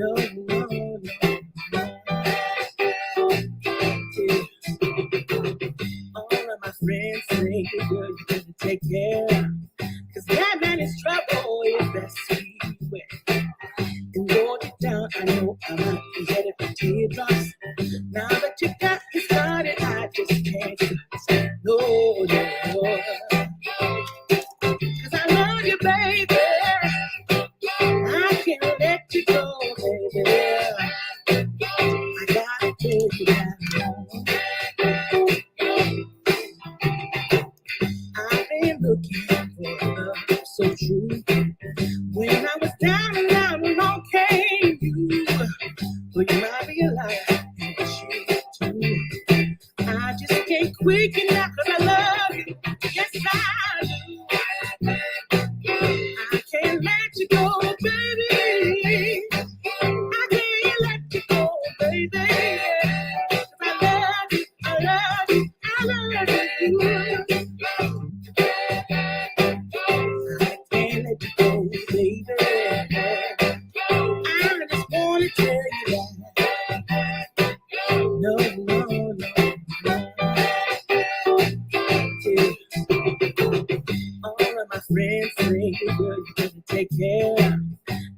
no, no, no. All of my friends say, girl, you better take care. Cause that man is trouble, is that sweet way. And Lord, you down, I know I might be headed for teardrops. Now that you got me started, I just can't say no, no, no. Cause I love you, baby. I can't let you go, baby. I gotta take you down. I've been looking for love so true. When I was down and out, along came you. But you might be a liar, and you too. I just can't quit you now, cause I love you. Yes, I do. I can't let you go, baby. I can't let you go, baby. I love you, I love you, I love you. I can't let you go, baby. I just wanna tell you that. No, no, no, no. Yeah. All of my friends say, girl, you better take care.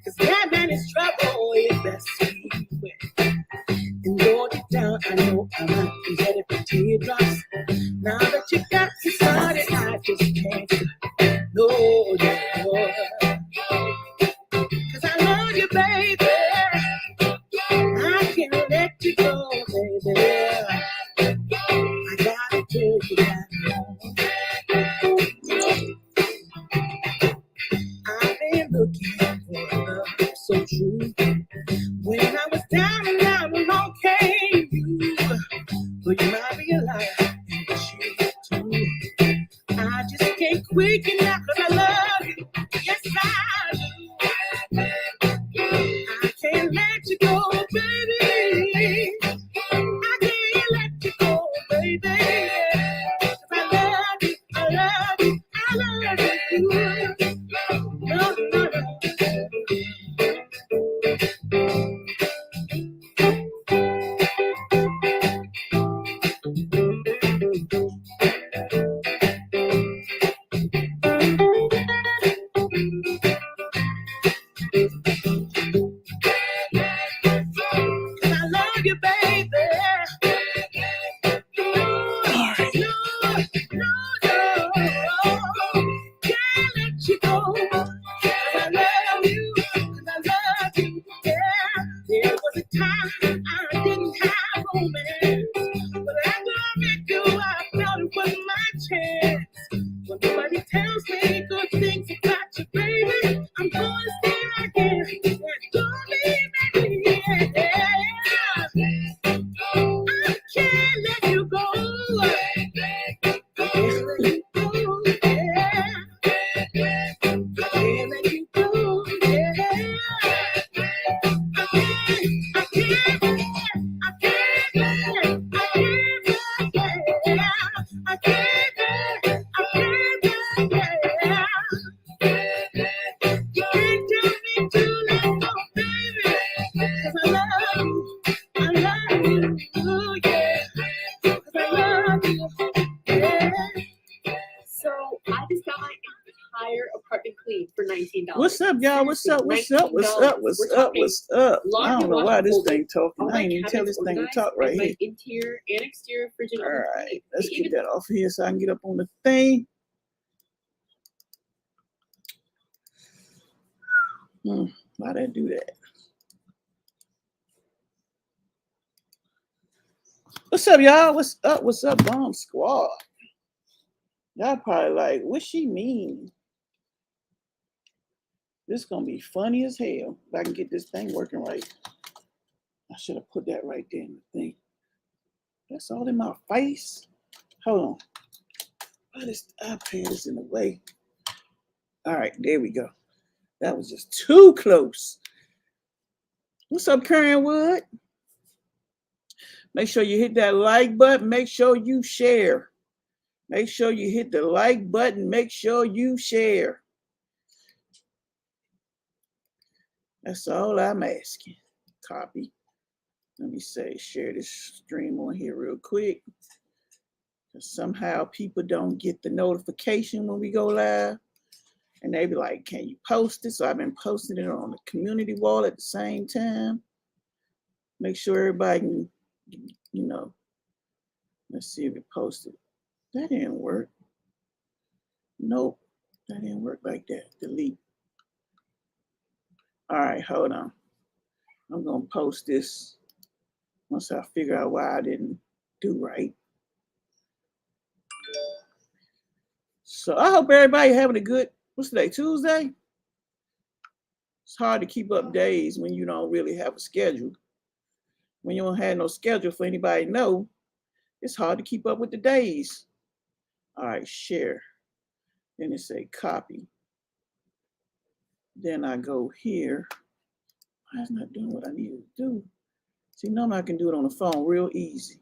Cause that man is trouble, is that sweet way. And Lord, you down, I know I might be headed for teardrops. Now that you got me started, I just can't say no, no, no. Cause I love you, baby. I can't let you go, baby. I gotta tell you that. I've been looking for love so true. When I was down and out, along came you. But you might be a liar, and you too. I just can't quit you now, cause I love you. Yes, I do. I can't let you go, baby. I can't let you go, baby. Cause I love you, I love you, I love you. No, no, no. Cause I love you, baby. No, no, no. Can't let you go. Cause I love you. Cause I love you. Yeah. There was a time I didn't have romance. But after I met you, I felt it was my chance. When nobody tells me good things about you, baby, I'm gonna stay right here. And don't leave me, yeah. I can't let you go. Can't let you go, yeah. Can't let you go, yeah. I love you, ooh, yeah. 'Cause I love you, yeah. So I just got my entire apartment cleaned for $19. What's up, y'all? What's up? What's up? What's up? What's up? What's up? I don't know why this thing talking. I ain't even tell this thing to talk right here. Interior and exterior fridge and All oven right, clean. let's They get even- that off here so I can get up on the thing. Why they do that? What's up, y'all? What's up? What's up, Bomb Squad? Y'all probably like, what she mean? This gonna be funny as hell if I can get this thing working right. I should have put that right there in the thing. That's all in my face. Hold on. Why this iPad is in the way? All right, there we go. That was just too close. What's up, Karen Wood? Make sure you hit that like button. Make sure you share. Make sure you hit the like button. Make sure you share. That's all I'm asking. copy. Let me say, share this stream on here real quick. Somehow people don't get the notification when we go live. And they be like, can you post it? So I've been posting it on the community wall at the same time. Make sure everybody can, you know, let's see if it posted. That didn't work. Nope, that didn't work like that. Delete. All right, hold on. I'm gonna post this once I figure out why I didn't do right. So I hope everybody having a good, what's today, Tuesday? It's hard to keep up days when you don't really have a schedule. When you don't have no schedule for anybody to know, it's hard to keep up with the days. All right, share. Then it say copy. Then I go here. Why is it not doing what I need to do? See, normally I can do it on the phone real easy.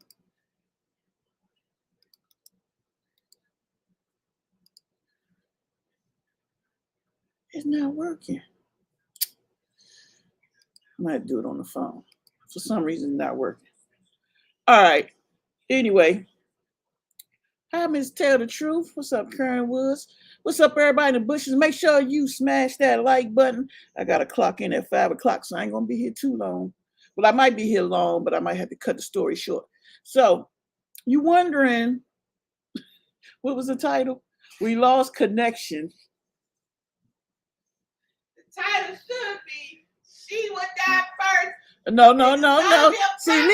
It's not working. I might do it on the phone. For some reason, it's not working. All right. Anyway, hi, Miss Tell the Truth. What's up, Karen Woods? What's up, everybody in the bushes? Make sure you smash that like button. I got to clock in at 5 o'clock, so I ain't going to be here too long. Well, I might be here long, but I might have to cut the story short. So, you wondering, what was the title? We lost connection. The title should be She Would Die First. No. See,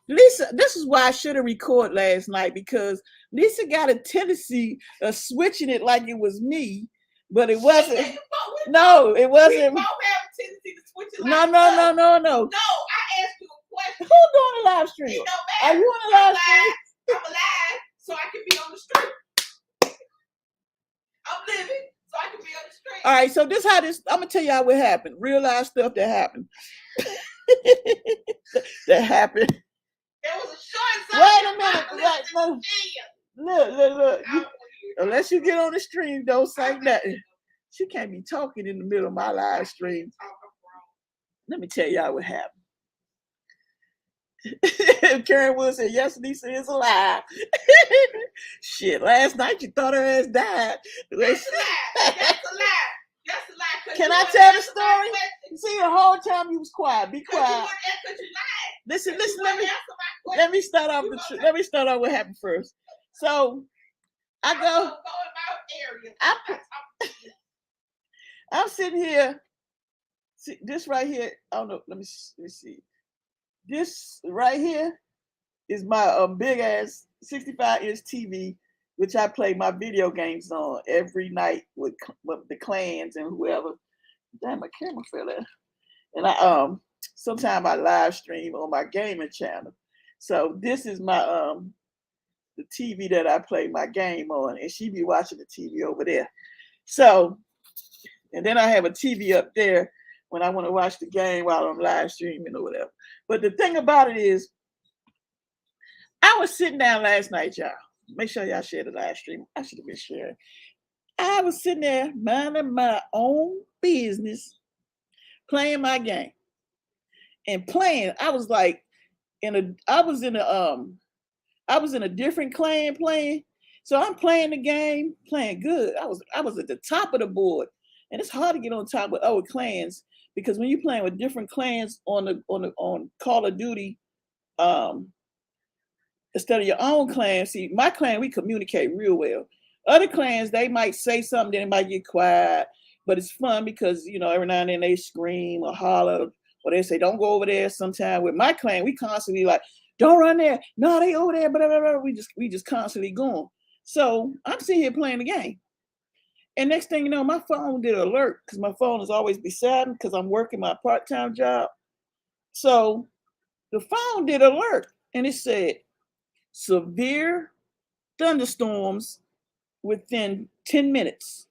Lisa, this is why I should have recorded last night, because Lisa got a tendency of switching it like it was me, but it wasn't. No, it wasn't. We both have a tendency to switch it like No. No, I asked you a question. Who's doing the live stream? It don't Are matter. you on the live stream? I'm alive, so I can be on the street. I'm living, so I can be on the street. All right, so I'm gonna tell y'all what happened. Real life stuff that happened. That happened. There was a short Wait a minute. Look. Unless you get on the stream, don't say nothing. She can't be talking in the middle of my live stream. Let me tell y'all what happened. Karen Wood said, yes, Lisa is alive. Shit, last night you thought her ass died. That's a lie. Can I tell the story? See, the whole time you was quiet. Be quiet. Listen. Let me start off what happened first. So I go. I'm sitting here. See, this right here. I don't know. Let me see. This right here is my big ass 65-inch TV, which I play my video games on every night with the clans and whoever. Damn, my camera fell out. And I sometimes I live stream on my gaming channel. So this is my the TV that I play my game on, and she be watching the TV over there. So, and then I have a TV up there when I want to watch the game while I'm live streaming or whatever. But the thing about it is, I was sitting down last night, y'all. Make sure y'all share the live stream. I should have been sharing. I was sitting there minding my own business, playing my game. And playing, I was in a different clan playing. So I'm playing the game, playing good. I was at the top of the board. And it's hard to get on top with other clans, because when you're playing with different clans on Call of Duty, instead of your own clan, see, my clan, we communicate real well. Other clans, they might say something, then it might get quiet, but it's fun because, you know, every now and then they scream or holler, or they say, don't go over there. Sometime with my clan, we constantly like, don't run there. No, they over there, blah, blah, blah. We just constantly going. So I'm sitting here playing the game. And next thing you know, my phone did an alert, because my phone is always beside me because I'm working my part-time job. So the phone did alert, and it said, severe thunderstorms within 10 minutes.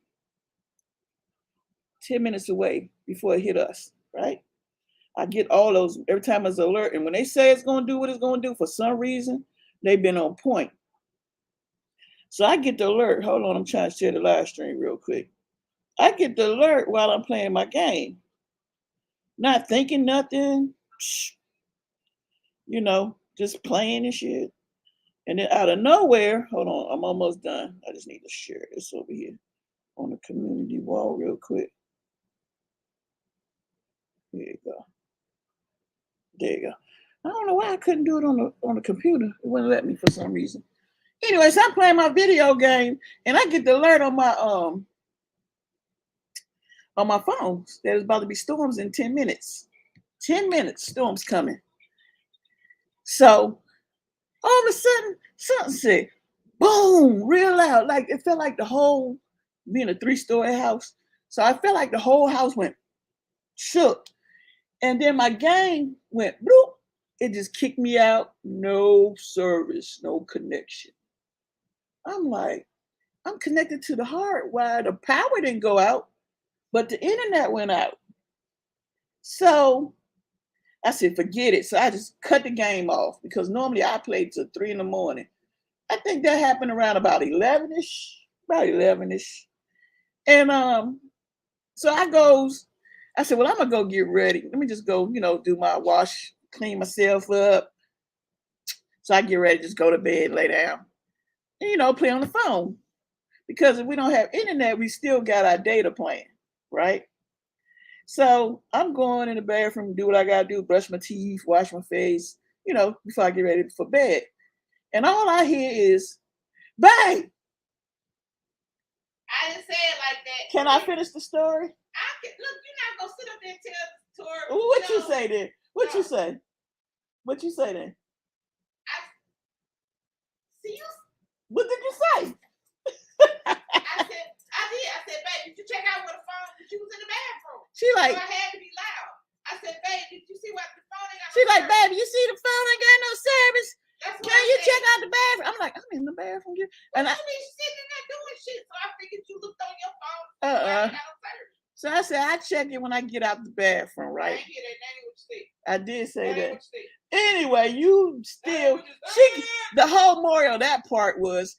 10 minutes away before it hit us, right? I get all those every time it's alert. And when they say it's going to do what it's going to do, for some reason, they've been on point. So I get the alert. Hold on, I'm trying to share the live stream real quick. I get the alert while I'm playing my game. Not thinking nothing. you know, just playing and shit. And then out of nowhere, hold on, I'm almost done. I just need to share this over here on the community wall real quick. There you go. There you go. I don't know why I couldn't do it on the computer. It wouldn't let me for some reason. Anyways, I'm playing my video game and I get the alert on my phone that it's about to be storms in 10 minutes. 10 minutes, storms coming. So all of a sudden, something said, boom, real loud. Like it felt like the whole, being a 3-story house. So I felt like the whole house went shook. And then my game went bloop. It just kicked me out. No service, no connection. I'm like, I'm connected to the hardwire. The power didn't go out, but the internet went out. So I said, forget it. So I just cut the game off because normally I play till 3 in the morning. I think that happened around about 11-ish. About 11-ish. And so I said, well, I'm gonna go get ready. Let me just go, do my wash, clean myself up. So I get ready, just go to bed, lay down, and play on the phone. Because if we don't have internet, we still got our data plan, right? So I'm going in the bathroom, do what I gotta do, brush my teeth, wash my face, before I get ready for bed. And all I hear is, babe. I didn't say it like that. Can I finish the story? Look, you're not gonna sit up there and tell the story. What you say then? What you say? What you say then? See you. What did you say? I said, babe, did you check out where the phone? She was in the bathroom. She like, so I had to be loud. I said, babe, did you see what the phone ain't got? She like, baby, you see the phone ain't got no service? Can you check out the bathroom? I'm like, I'm in the bathroom. And I mean, sitting there doing shit. So I figured you looked on your phone. So I said, I check it when I get out the bathroom, right? I get it. That ain't what you said. I did say that. Anyway, you still, the whole moral of that part was,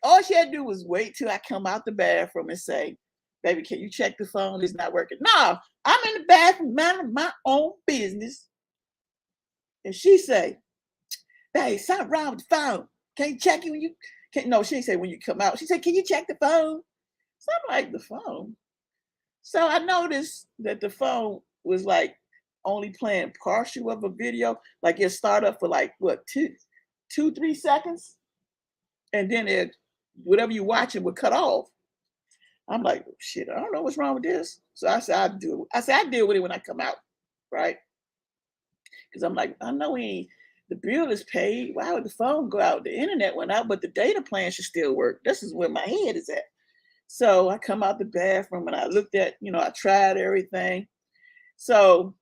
all she had to do was wait till I come out the bathroom and say, baby, can you check the phone? It's not working. No, I'm in the bathroom, minding my own business. And she say, babe, something wrong with the phone. Can you check it when you, no, she didn't say when you come out. She said, can you check the phone? So I'm like, the phone? So I noticed that the phone was like only playing partial of a video. Like it started up for like, what, 2-3 seconds? And then whatever you watching would cut off. I'm like, shit, I don't know what's wrong with this. So I said, I deal with it when I come out, right? Because I'm like, I know the bill is paid. Why would the phone go out? The internet went out, but the data plan should still work. This is where my head is at. So I come out the bathroom and I looked at, I tried everything. So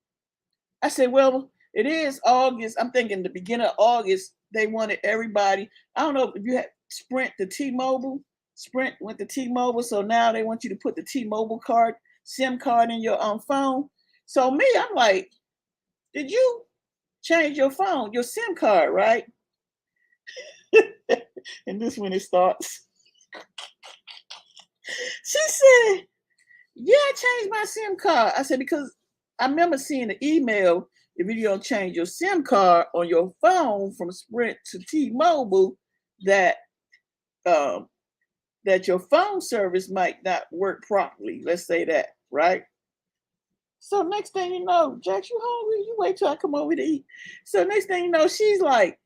I said, well, it is August. I'm thinking the beginning of August, they wanted everybody. I don't know if you had Sprint to T-Mobile. Sprint went to T-Mobile. So now they want you to put the T-Mobile SIM card in your phone. So me, I'm like, did you change your phone, your SIM card, right? And this when it starts. She said, yeah, I changed my SIM card. I said, because I remember seeing the email, if you don't change your SIM card on your phone from Sprint to T-Mobile, that your phone service might not work properly. Let's say that, right? So next thing you know, Jax, you hungry? You wait till I come over to eat. So next thing you know, she's like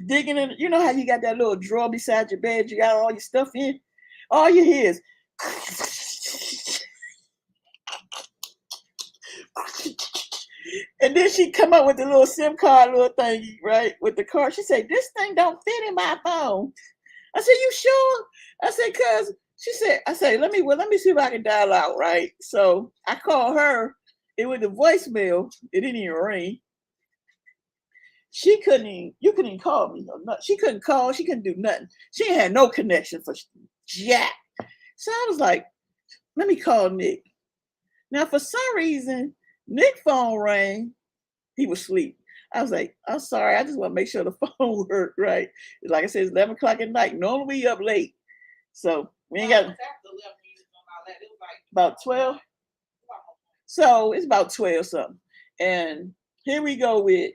digging in. You know how you got that little drawer beside your bed? You got all your stuff in. All you hear is. And then she come up with the little SIM card little thingy, right? With the card. She said, this thing don't fit in my phone. I said, you sure? I said, cause she said, let me see if I can dial out, right? So I called her. It was the voicemail. It didn't even ring. You couldn't even call me. She couldn't call. She couldn't do nothing. She had no connection for jack. So I was like, let me call Nick. Now, for some reason, Nick's phone rang. He was asleep. I was like, I'm sorry. I just want to make sure the phone worked right. Like I said, it's 11 o'clock at night. Normally we up late. So we ain't got about 12. So it's about 12 something. And here we go with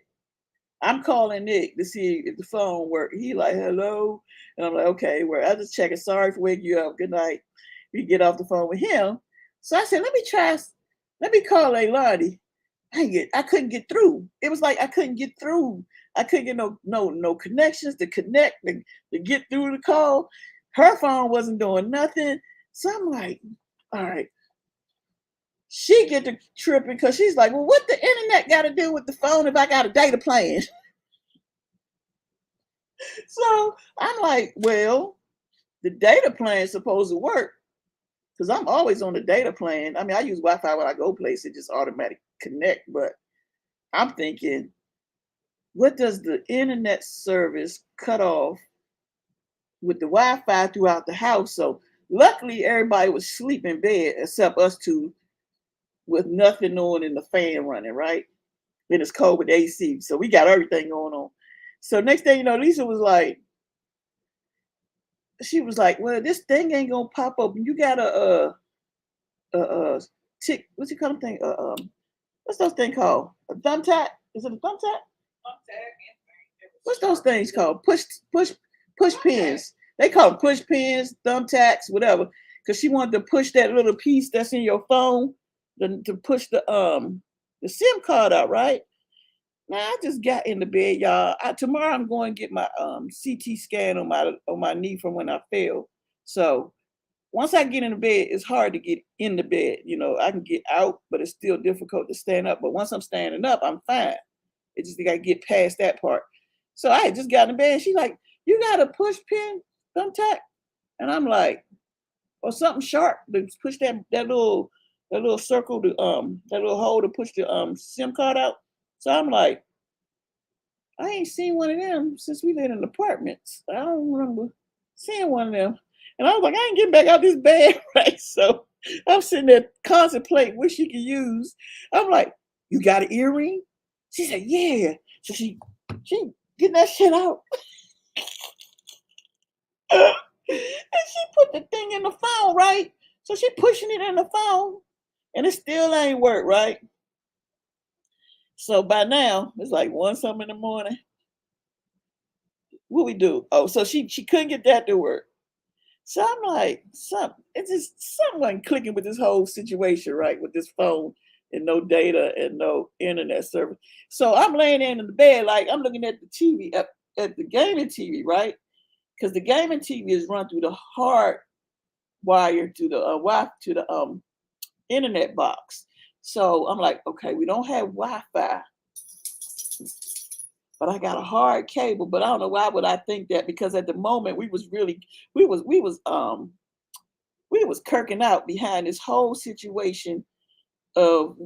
I'm calling Nick to see if the phone worked. He like, hello. And I'm like, okay, well, I just checking. Sorry for waking you up. Good night. We get off the phone with him. So I said, let me call Leilani. I couldn't get through. It was like I couldn't get through. I couldn't get no connections to connect to get through the call. Her phone wasn't doing nothing. So I'm like, all right. She get to tripping because she's like, well, what the internet got to do with the phone if I got a data plan? So I'm like, well, the data plan is supposed to work because I'm always on the data plan. I mean, I use Wi-Fi when I go places, just automatic connect. But I'm thinking, what does the internet service cut off with the Wi-Fi throughout the house? So luckily, everybody was sleeping in bed except us two with nothing on and the fan running, right? And it's cold with AC. So we got everything going on. So next thing you know, Lisa was like, she was like, well, this thing ain't gonna pop up. You got a tick, what's it called thing? What's those thing called? A thumbtack? Is it a thumbtack? What's those things called? Push pins. They call them push pins, thumbtacks, whatever. Because she wanted to push that little piece that's in your phone to push the SIM card out, right? Now I just got in the bed, y'all. Tomorrow I'm going to get my CT scan on my knee from when I fell. So once I get in the bed, it's hard to get in the bed. You know, I can get out, but it's still difficult to stand up. But once I'm standing up, I'm fine. It just got to get past that part. So I had just got in the bed. And she's like, "You got a push pin thumbtack?" And I'm like, "Or something sharp to push that little circle to that little hole to push the SIM card out." So I'm like, I ain't seen one of them since we lived in apartments. I don't remember seeing one of them. And I was like, I ain't getting back out this bed, right? So I'm sitting there contemplating what she could use. I'm like, you got an earring? She said, yeah. So she getting that shit out. And she put the thing in the phone, right? So she pushing it in the phone. And it still ain't work, right? So by now, it's like 1 something in the morning. What we do? Oh, so she couldn't get that to work. So I'm like, it's just something clicking with this whole situation, right? With this phone and no data and no internet service. So I'm laying in the bed, like I'm looking at the TV, at the gaming TV, right? Because the gaming TV is run through the hard wire to the internet box. So I'm like, okay, we don't have Wi-Fi, but I got a hard cable. But I don't know why would I think that, because at the moment we was kirking out behind this whole situation of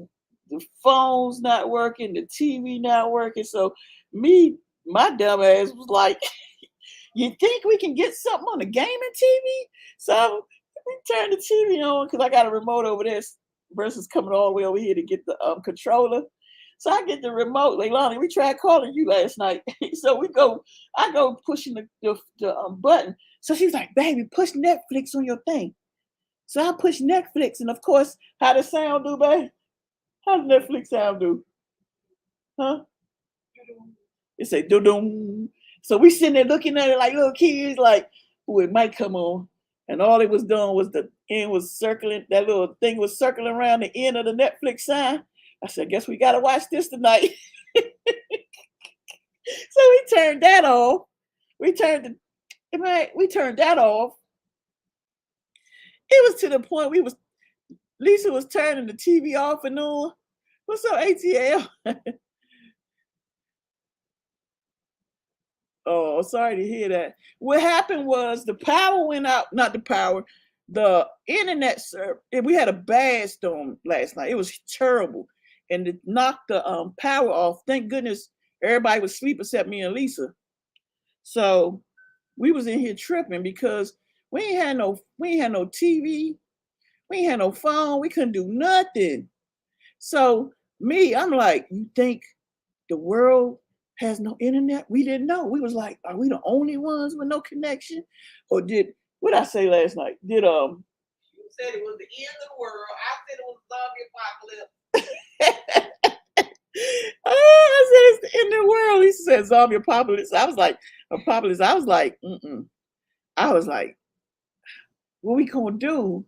the phones not working, the TV not working. So my dumb ass was like, you think we can get something on the gaming TV? So we turned the TV on because I got a remote over there versus coming all the way over here to get the controller. So I get the remote. Leilani, we tried calling you last night. So I go pushing the button. So she's like, baby, push Netflix on your thing. So I push Netflix, and of course, how the sound do, babe? How does Netflix sound do? Huh? It say do dum. So we sitting there looking at it like little kids, like, oh, it might come on. And all it was doing was the end was circling, that little thing was circling around the end of the Netflix sign. I said, guess we gotta watch this tonight. So we turned that off. We turned that off. It was to the point Lisa was turning the TV off and on. What's up, ATL? Oh, sorry to hear that. What happened was the power went out, not the power, the internet server. We had a bad storm last night. It was terrible. And it knocked the power off. Thank goodness everybody was asleep except me and Lisa. So we was in here tripping because we ain't had no TV. We ain't had no phone. We couldn't do nothing. So I'm like, you think the world has no internet? We didn't know. We was like, are we the only ones with no connection? Or what I say last night? You said it was the end of the world. I said it was zombie apocalypse. said zombie apocalypse. I was like, apocalypse. I was like, I was like, what we gonna do?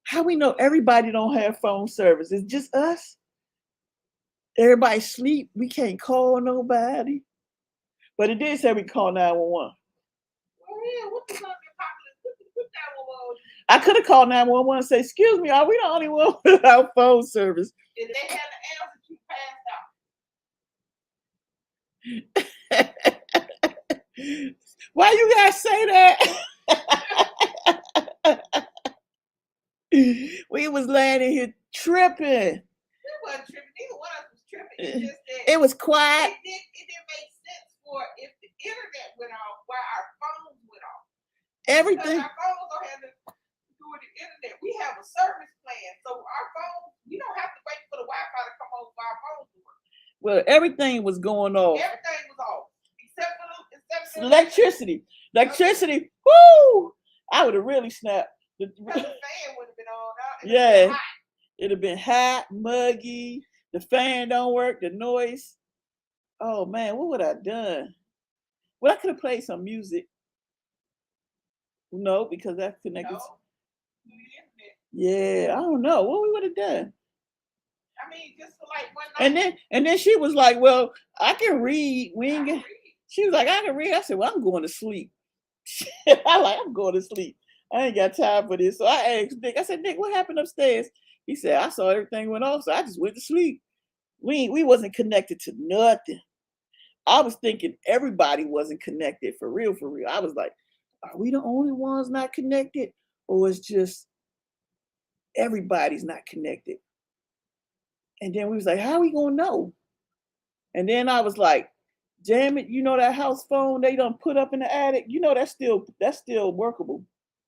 How we know everybody don't have phone service? It's just us. Everybody sleep. We can't call nobody. But it did say we call 911. Well, yeah, what the zombie apocalypse? What 911? I could have called 911 and say, excuse me, are we the only one without phone service? If they had the answer, you passed out. Why you guys say that? We was laying in here tripping. It wasn't tripping. Neither one of us was tripping. It's just that it was quiet. It didn't make sense for if the internet went off, why our phones went off. Everything. Because our phones don't have to do with the internet. We have a service plan. So our phones, you don't have to wait for the Wi-Fi to come on for our phones to work. Well, everything was going off. Everything was off. Except for electricity. Electricity. Woo! I would have really snapped. Because the fan would have been on. Yeah. It'd have been hot, muggy. The fan don't work, the noise. Oh man, what would I have done? Well, I could have played some music. No, because that's connected. No. Yeah, I don't know. What we would have done. I mean, just for like one night. And then she was like, well, I can read. She was like, I can read. I said, well, I'm going to sleep. I'm going to sleep. I ain't got time for this. So I asked Nick, I said, Nick, what happened upstairs? He said, I saw everything went off, so I just went to sleep. We wasn't connected to nothing. I was thinking everybody wasn't connected for real, for real. I was like, are we the only ones not connected? Or it's just everybody's not connected? And then we was like, how are we gonna know? And then I was like, damn it, you know that house phone they done put up in the attic? You know that's still workable.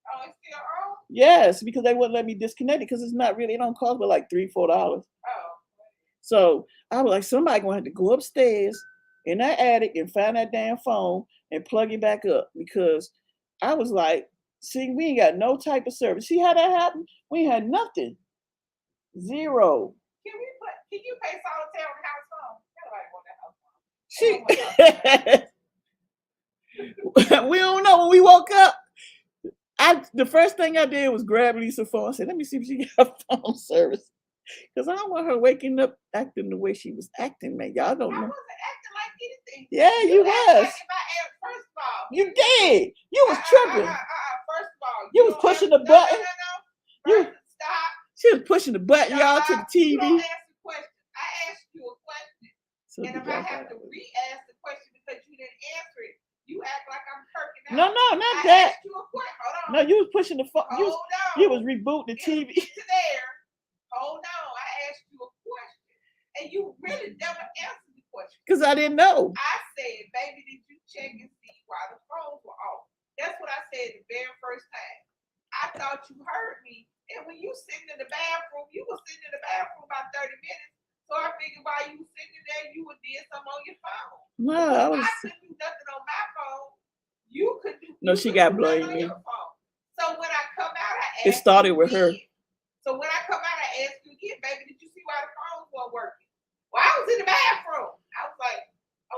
Oh, it's still on? Yes, because they wouldn't let me disconnect it because it's not really, it don't cost but like $3-4. Oh. So I was like, somebody gonna have to go upstairs in that attic and find that damn phone and plug it back up, because I was like, see, we ain't got no type of service. See how that happened? We had nothing. Zero. Can you pay solitaire on the house phone? Nobody want that house phone. We don't know. When we woke up, the first thing I did was grab Lisa's phone. I said, let me see if she got phone service. Because I don't want her waking up acting the way she was acting, man. Y'all don't know. I wasn't acting like anything. Yeah, you was. Like if I asked, first of all. You did. You was tripping. First of all. You was pushing the button. No. Stop. She was pushing the button, y'all, to the TV. You don't ask the question. I asked you a question. So and if I have to re-ask the question because you didn't answer it, you act like I'm perking out. No, not that. I asked you a question. Hold on. No, you was pushing the phone. You was rebooting the TV. Get to there. Hold on. I asked you a question. And you really never answered the question. Because I didn't know. I said, baby, did you check and see why the phones were off? That's what I said the very first time. I thought you heard me. And when you sitting in the bathroom, you were sitting in the bathroom about 30 minutes. So I figured while you were sitting there, you would do something on your phone. No, I couldn't do nothing on my phone. You could do. No, she got blamed me. So when I come out, I asked. It started with her. So when I come out, I asked you again, baby, did you see why the phones weren't working? Well, I was in the bathroom. I was like,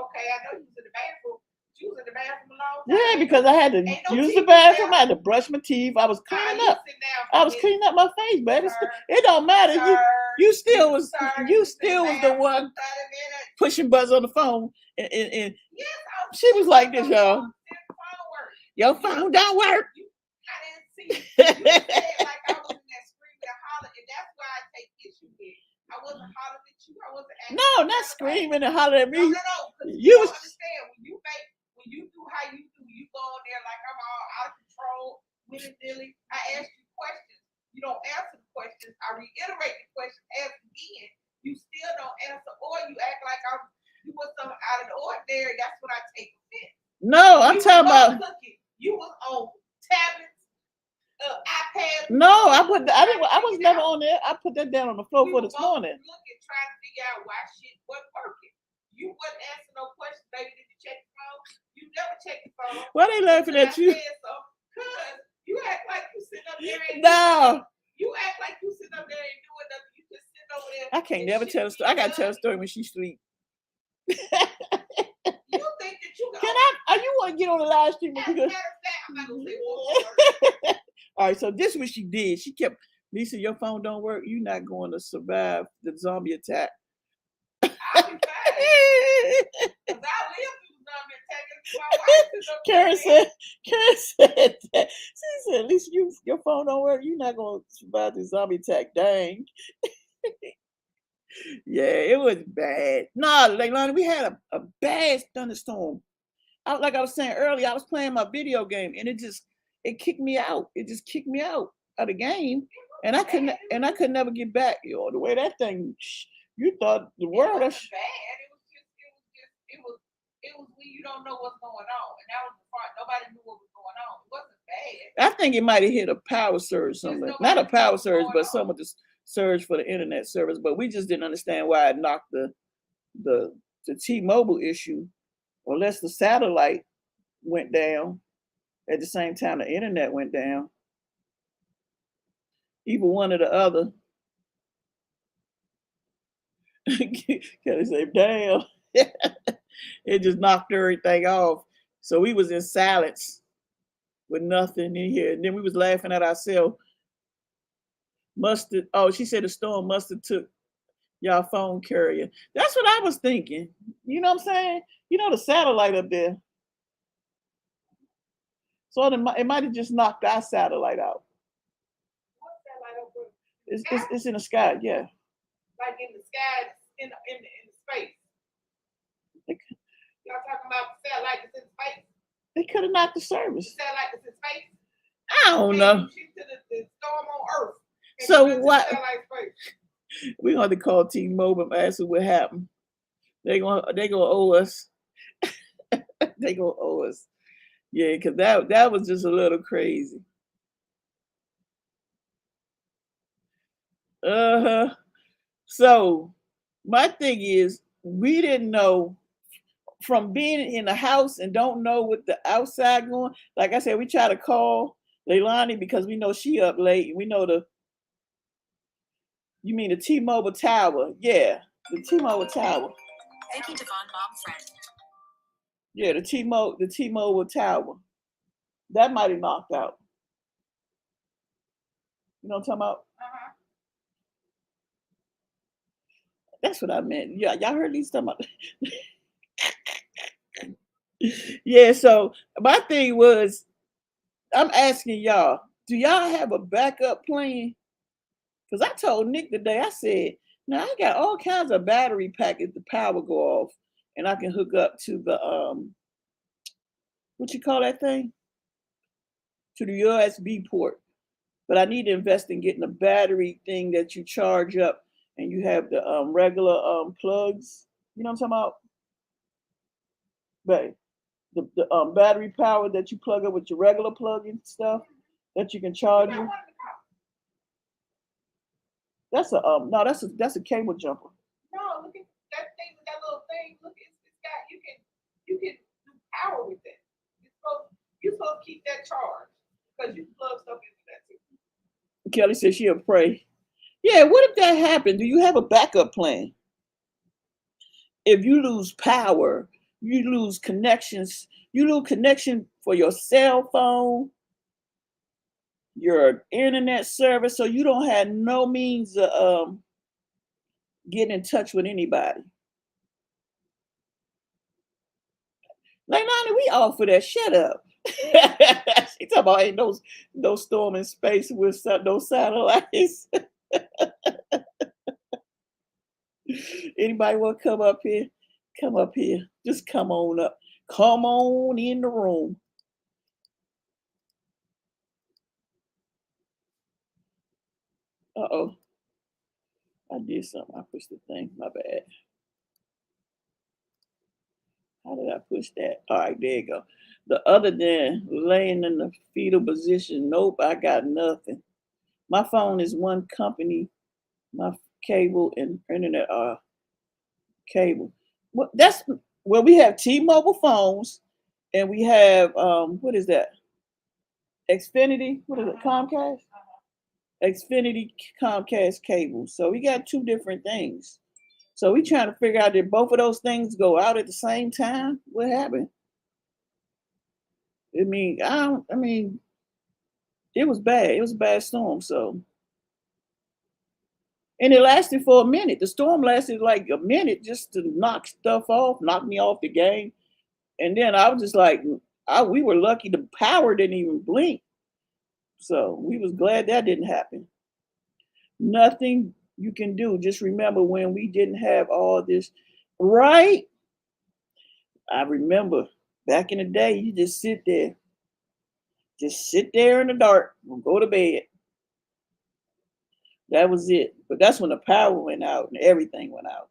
okay, I know you was in the bathroom. You was in the bathroom a long time. Yeah, because I had to use the bathroom. I had to brush my teeth. I was cleaning up. I was cleaning up my face, baby. It don't matter. You still was the one pushing buttons on the phone. And she was like this, y'all. Your phone don't work. I didn't see it. You said like I was in there screaming and hollering, and that's why I take issue with. I wasn't hollering at you. I wasn't acting. No, not screaming and hollering at me. No. You don't understand when you do how you do, you go on there like I'm all out of control, willy-nilly. I ask you questions. You don't answer the questions. I reiterate the question, ask again. You still don't answer, or you act like you was something out of the ordinary. That's what I take offense. No, I'm talking about. You was on tablets, iPad. No, I was never on there. I put that down on the floor for this morning. Looking, trying to figure out why shit wasn't working. You wasn't answering no questions, baby. Did you check the phone? You never check the phone. Why they laughing at you? Because you act like you sitting up there and you act like you sitting up there and doing nothing. You just sitting over there. I can't never tell a story. I gotta tell a story when she sleep. You you want to get on the live stream? Matter of fact, I'm not gonna say one more. All right, so this is what she did. She kept, Lisa, your phone don't work. You're not going to survive the zombie attack. I'll be fine. Because I live through the zombie attack. My wife is up Karen said that. She said, Lisa, your phone don't work. You're not going to survive the zombie attack. Dang. Yeah, it was bad. Nah, Leilani, we had a bad thunderstorm. Like I was saying earlier, I was playing my video game and it kicked me out. It just kicked me out of the game, and I could never get back. The way that thing, you thought the world. It wasn't bad. It was when you don't know what's going on, and that was the part. Nobody knew what was going on. It wasn't bad. I think it might have hit a power surge, something. Not a power surge, but some of the surge for the internet service. But we just didn't understand why it knocked the T-Mobile issue, unless the satellite went down at the same time the internet went down. Either one or the other. Kelly said, damn. It just knocked everything off. So we was in silence with nothing in here. And then we was laughing at ourselves. She said the storm must have took y'all phone carrier. That's what I was thinking. You know what I'm saying? The satellite up there. So it might have just knocked our satellite out. What satellite up there? It's in the sky, yeah. Like in the sky, in the space. Y'all talking about the satellite that's in space? They could have knocked the service. The satellite that's in space? I don't know. To the storm on Earth. So what? We're going to call T-Mobile and ask them what happened. They gonna owe us. They gonna owe us. Yeah, because that was just a little crazy. So my thing is, we didn't know from being in the house and don't know what the outside going. Like I said, we try to call Leilani because we know she up late. We know you mean the T-Mobile tower? Yeah, the T-Mobile tower. Vicky Devon, mom friend. Yeah, the T-Mobile tower. That might have knocked out. You know what I'm talking about? Uh-huh. That's what I meant. Yeah, y'all heard these talking about. Yeah, so my thing was, I'm asking y'all, do y'all have a backup plan? Because I told Nick today, I said, now I got all kinds of battery pack if the power go off, and I can hook up to the what you call that thing? To the USB port. But I need to invest in getting a battery thing that you charge up and you have the regular plugs. You know what I'm talking about? Babe. The battery power that you plug up with your regular plug and stuff that you can charge you. That's a cable jumper. No, look at that thing with that little thing. Look, it's got you can do power with it. You're supposed to keep that charged because you plug stuff into that too. Kelly said she'll pray. Yeah, what if that happened? Do you have a backup plan? If you lose power, you lose connections. You lose connection for your cell phone, your internet service, so you don't have no means of getting in touch with anybody. Like, Lonnie, we all for that. Shut up. She talking about ain't no storm in space with no satellites. Anybody want to come up here? Come up here. Just come on up. Come on in the room. Uh-oh. I did something. I pushed the thing. My bad. How did I push that? All right, there you go. The other than laying in the fetal position, nope, I got nothing. My phone is one company. My cable and internet are cable. Well, we have T-Mobile phones, and we have what is that? Xfinity. What is it? Comcast. Xfinity Comcast cable. So we got two different things. So we trying to figure out, did both of those things go out at the same time? What happened? I mean, it was bad. It was a bad storm. So, and it lasted for a minute. The storm lasted like a minute just to knock stuff off, knock me off the game. And then I was just like, we were lucky the power didn't even blink. So we was glad that didn't happen. Nothing you can do. Just remember when we didn't have all this, right? I remember back in the day, you just sit there in the dark and go to bed. That was it. But that's when the power went out and everything went out.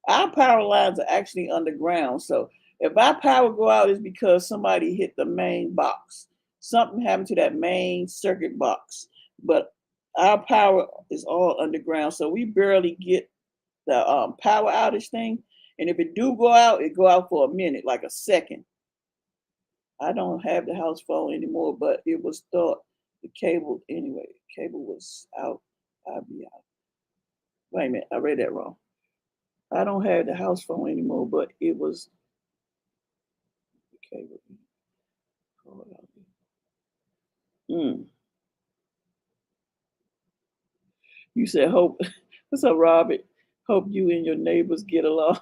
Our power lines are actually underground. So if our power go out, it's because somebody hit the main box. Something happened to that main circuit box. But our power is all underground. So we barely get the power outage thing. And if it do go out, it go out for a minute, like a second. I don't have the house phone anymore, but it was thought the cable anyway. Cable was out. I'll be out. Wait a minute, I read that wrong. I don't have the house phone anymore, but it was the cable. Mm. You said hope. What's up, Robert? Hope you and your neighbors get along.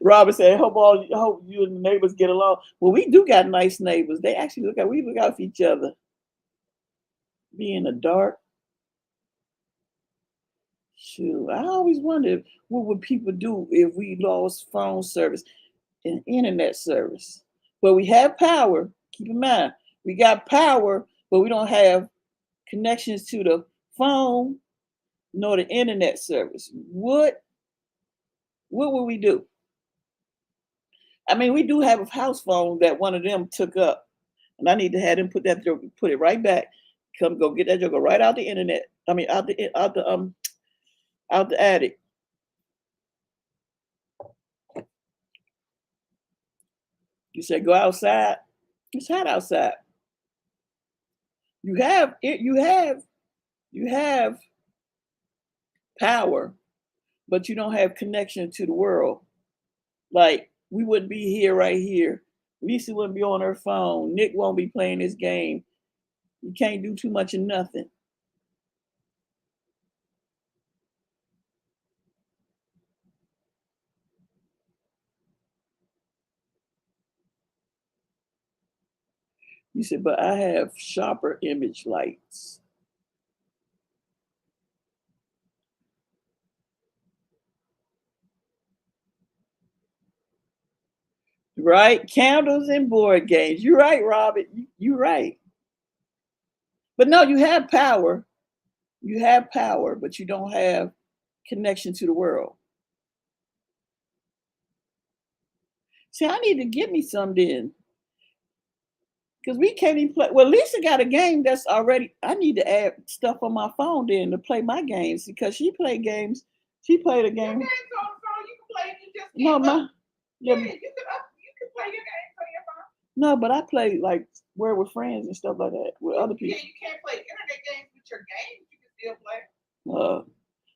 Robert said, hope you and the neighbors get along. Well, we do got nice neighbors. They actually we look out for each other. Be in the dark. Shoot, I always wondered what would people do if we lost phone service and internet service. But we have power. Keep in mind, we got power, but we don't have connections to the phone nor the internet service. What would we do? I mean, we do have a house phone that one of them took up, and I need to have them put it right back. Come go get that joker right out the internet. I mean, out the attic. You said go outside. It's hot outside. You have it. You have power, but you don't have connection to the world. Like we wouldn't be here right here. Lisa wouldn't be on her phone. Nick won't be playing this game. You can't do too much of nothing. You said, but I have sharper image lights. Right? Candles and board games. You're right, Robert. You're right. But no, you have power. You have power, but you don't have connection to the world. See, I need to get me some then. Because we can't even play. Well, Lisa got a game that's already. I need to add stuff on my phone then to play my games because she played games. She played a game. Your games on the phone, you can play. You just No, my. yeah, Yeah, you can play your games on your phone. no, but I play like where with friends and stuff like that with other people. Yeah, you can't play internet games with your games. You can still play.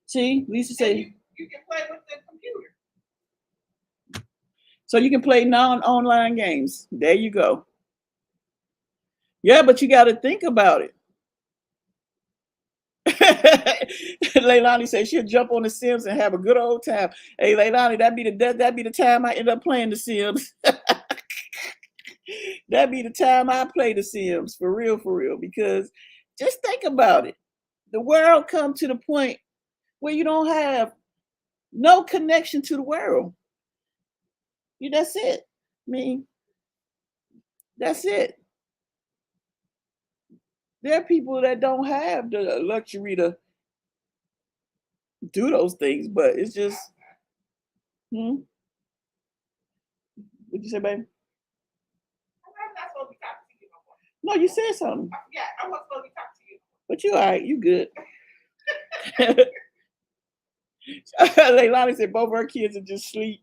See, Lisa And said. you can play with the computer. So you can play non-online games. There you go. Yeah, but you got to think about it. Leilani said she'll jump on the Sims and have a good old time. Hey, Leilani, that'd be the time I end up playing the Sims. That'd be the time I play the Sims for real. Because just think about it. The world come to the point where you don't have no connection to the world. That's it. I mean, that's it. There are people that don't have the luxury to do those things, but it's just, what'd you say, baby? I'm not supposed to be talking to you no more. No, you said something. I forgot. I wasn't supposed to be talking to you. But you all right, you good. Leilani said both her kids are just asleep.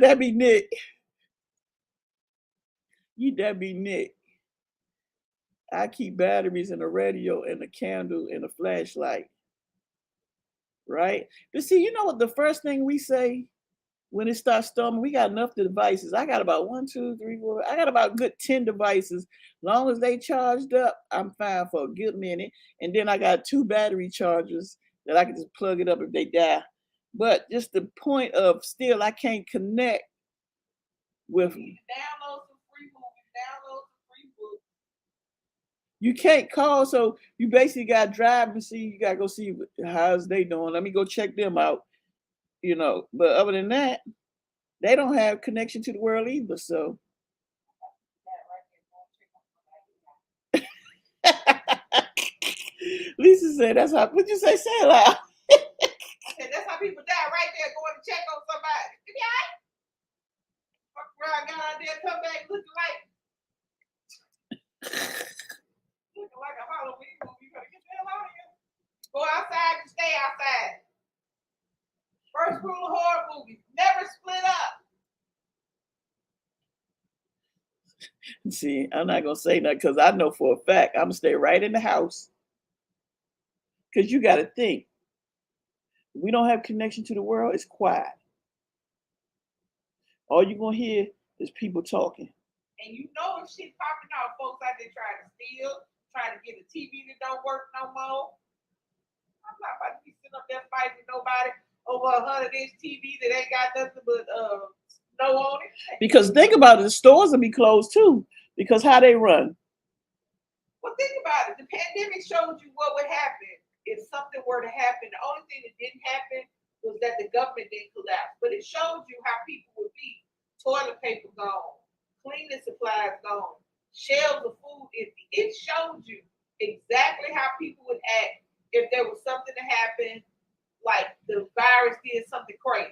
That'd be Nick. That'd be Nick. I keep batteries in a radio and a candle and a flashlight, right? But see, you know what the first thing we say when it starts storming, we got enough devices. I got about 1, 2, 3, 4. I got about a good 10 devices. Long as they charged up, I'm fine for a good minute. And then I got 2 battery chargers that I can just plug it up if they die. But just the point of still, I can't connect with. You need to download some free movies, download some free books. You can't call, so you basically got to drive and see. You got to go see how's they doing. Let me go check them out. You know, but other than that, they don't have connection to the world either. So Lisa said, "That's how." What'd you say? Say it loud. I said, that's how people die right there going to check on somebody. You be all right? Fuck around, got out there, come back looking like a Halloween movie. You better get the hell out of here. Go outside and stay outside. First rule of horror movies: never split up. See, I'm not gonna say that because I know for a fact I'm gonna stay right in the house. Because you got to think, we don't have connection to the world. It's quiet. All you're gonna hear is people talking. And you know if shit popping off, folks out there trying to steal, trying to get a TV that don't work no more. I'm not about to be sitting up there fighting nobody over a 100-inch TV that ain't got nothing but snow on it. Because think about it, the stores will be closed too. Because how they run. Well, think about it. The pandemic showed you what would happen if something were to happen. The only thing that didn't happen was that the government didn't collapse. But it showed you how people would be. Toilet paper gone, cleaning supplies gone, shelves of food empty. It showed you exactly how people would act if there was something to happen, like the virus did something crazy.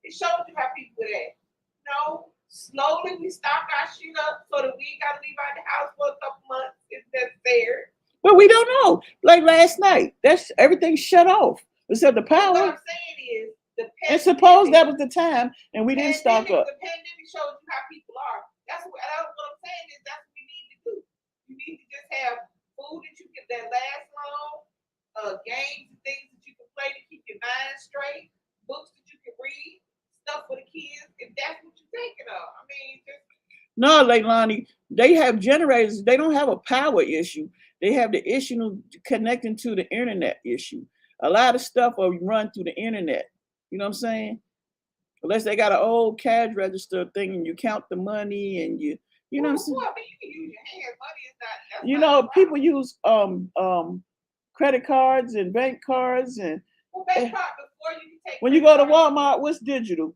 It showed you how people would act. No, slowly we stopped our shit up so that we ain't got to leave out the house for a couple months if necessary. But we don't know. Like last night, that's everything shut off except the power. What I'm saying is, and suppose that was the time, and we didn't stock up. The pandemic showed you how people are. That's what I'm saying is that's what we need to do. You need to just have food that lasts long, games and things that you can play to keep your mind straight, books that you can read, stuff for the kids. If that's what you're thinking of, I mean, just. No, Leilani, they have generators. They don't have a power issue. They have the issue of connecting to the internet issue. A lot of stuff will run through the internet. You know what I'm saying? Unless they got an old cash register thing and you count the money and you know what I'm saying? Well, I mean, you can use your hands. Money is not. You know, people use credit cards and bank cards and. Well, bank card before you can take. When you go to Walmart, what's digital?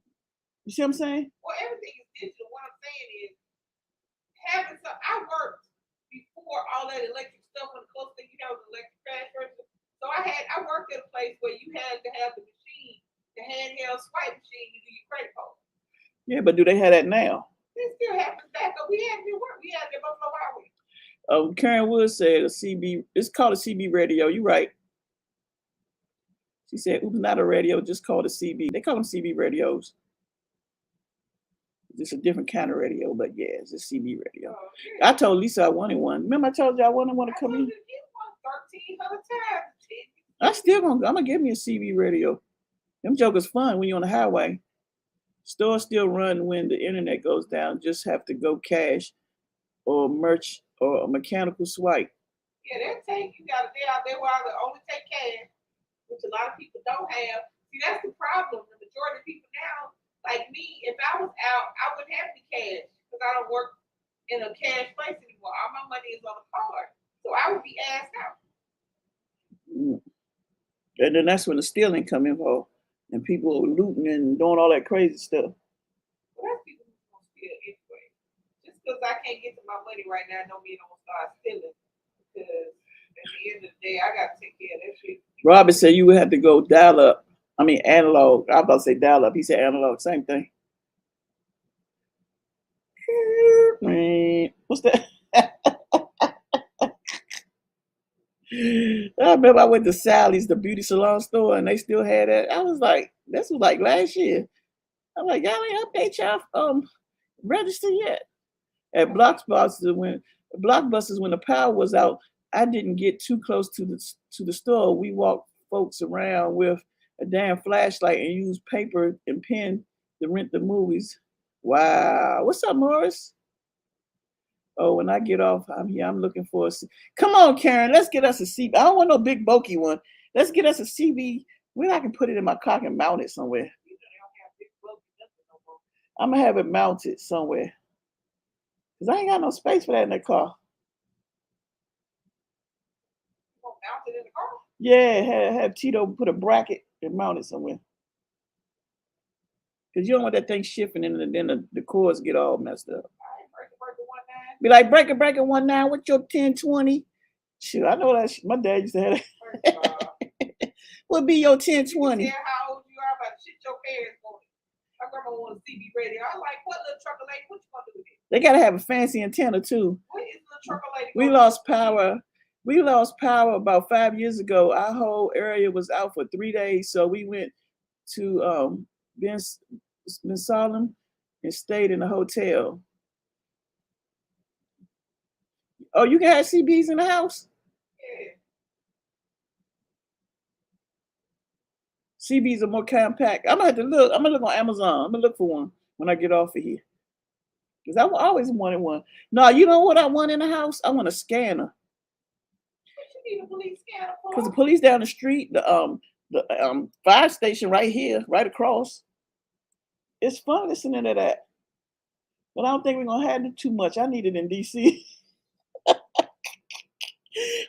You see what I'm saying? Well, everything is digital. What I'm saying is having some. I worked before all that electric stuff. When the closest thing you have was electric cash register. So I worked at a place where you had to have the machine. The handheld swipe machine to do your credit card. Yeah, but do they have that now? It still happens back up. We had it work. We had it Buffalo Highway. Karen Wood said a CB. It's called a CB radio. You're right. She said, "Oops, not a radio. Just call it a CB. They call them CB radios. It's a different kind of radio, but yeah, it's a CB radio." Oh, yeah. I told Lisa I wanted one. Remember I told you I wanted one to come in. 1,300 times. I'm gonna give me a CB radio. Them jokers fun when you're on the highway. Stores still run when the internet goes down. Just have to go cash or merch or a mechanical swipe. Yeah, they'll take you out there where they only take cash, which a lot of people don't have. See, that's the problem. The majority of people now, like me, if I was out, I wouldn't have the cash because I don't work in a cash place anymore. All my money is on a card. So I would be asked out. And then that's when the stealing come involved. And people are looting and doing all that crazy stuff. Well, that's people who's going to steal anyway. Just because I can't get to my money right now don't mean I'm going to start stealing. Because at the end of the day, I got to take care of that shit. Robert said you would have to go dial up. I mean, analog. I was about to say dial up. He said analog. Same thing. What's that? I remember I went to Sally's, the beauty salon store, and they still had that. I was like, this was like last year. I'm like, y'all ain't update y'all register yet. At Block Spots, when Blockbusters, when the power was out, I didn't get too close to the store. We walked folks around with a damn flashlight and used paper and pen to rent the movies. Wow. What's up, Morris? Oh, when I get off, I'm here. I'm looking for a Come on, Karen. Let's get us a CB. I don't want no big bulky one. Let's get us a CB. Where I can put it in my car and mount it somewhere. I'm gonna have it mounted somewhere. Cause I ain't got no space for that in the car. You gonna mount it in the car? Yeah, have Tito put a bracket and mount it somewhere. Cause you don't want that thing shifting and then the cords get all messed up. Be like, breaker 19, what's your 1020? Shoot, I know that. My dad used to have that. What be your 1020? Yeah, how old you are, but shit your parents want it. My grandma wanted a CB radio. I like, what little trucker lady? What you gonna do with it? They gotta have a fancy antenna too. What is little trucker lady? We lost power. We lost power about 5 years ago. Our whole area was out for 3 days, so we went to Ben Salem and stayed in a hotel. Oh, you can have CBs in the house? Yeah. CBs are more compact. I'm gonna have to look. I'm gonna look on Amazon. I'm gonna look for one when I get off of here. Because I always wanted one. No, you know what I want in the house? I want a scanner. What you need a police scanner for? Because the police down the street, the fire station right here, right across. It's fun listening to that. But I don't think we're gonna have it too much. I need it in DC.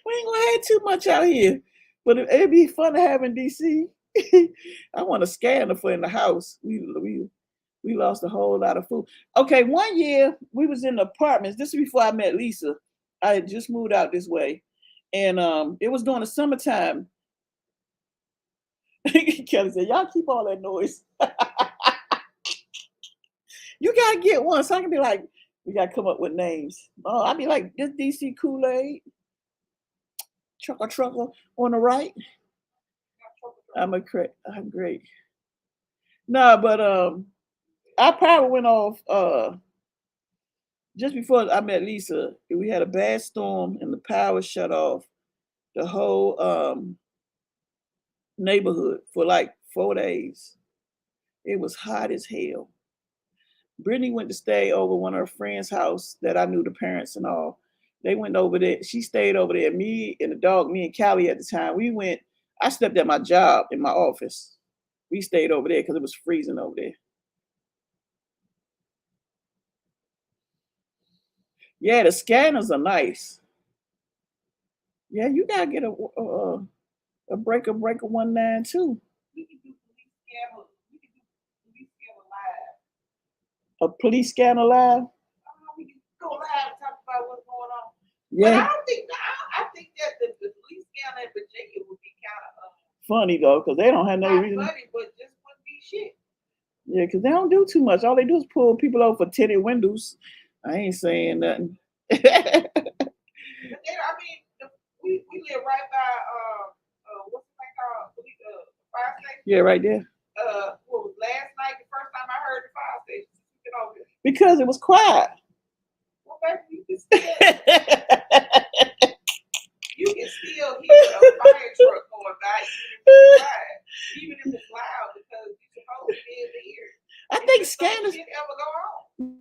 We ain't gonna have too much out here, but it'd be fun to have in DC. I want a scanner for in the house. We lost a whole lot of food. Okay, 1 year we was in the apartments. This is before I met Lisa. I had just moved out this way, and it was during the summertime. Kelly said, "Y'all keep all that noise." You gotta get one, so I can be like, we gotta come up with names. Oh, I'd be like, this DC KOOLAID. Trucker on the right. I'm great. No, but our power went off just before I met Lisa. We had a bad storm and the power shut off the whole neighborhood for like 4 days. It was hot as hell. Brittany went to stay over one of her friends' house that I knew the parents and all. They went over there. She stayed over there. Me and the dog, me and Callie at the time, we went. I slept at my job in my office. We stayed over there because it was freezing over there. Yeah, the scanners are nice. Yeah, you gotta get a breaker 19 too. We can do police scanner. We can do police scanner live. A police scanner live? We can go live and talk about what's going on. Yeah. But I think that the police scanner in Virginia would be kind of funny though, because they don't have no reason. Funny, but just wouldn't be shit. Yeah, because they don't do too much. All they do is pull people over for tinted windows. I ain't saying nothing. I mean, we live right by what's the thing called? Fire station. Yeah, right there. What was last night? The first time I heard the fire station. Because it was quiet. Well, baby, you can still hear a fire truck going by, even if it's loud, because you're supposed to be able to hear it. I think scanners ever go on.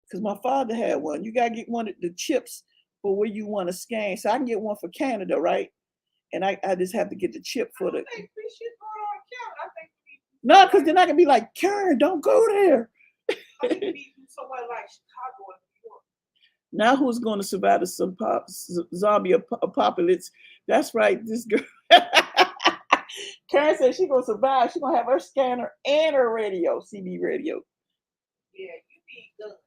Because my father had one. You gotta get one of the chips for where you want to scan. So I can get one for Canada, right? And I just have to get the chip for the. No, because then I can be like, Karen, don't go there. I think we need to do somewhere like Chicago and New York. Now who's going to survive the zombie apocalypse? That's right, this girl. Karen said she's going to survive. She's going to have her scanner and her radio, CB radio. Yeah, you need guns.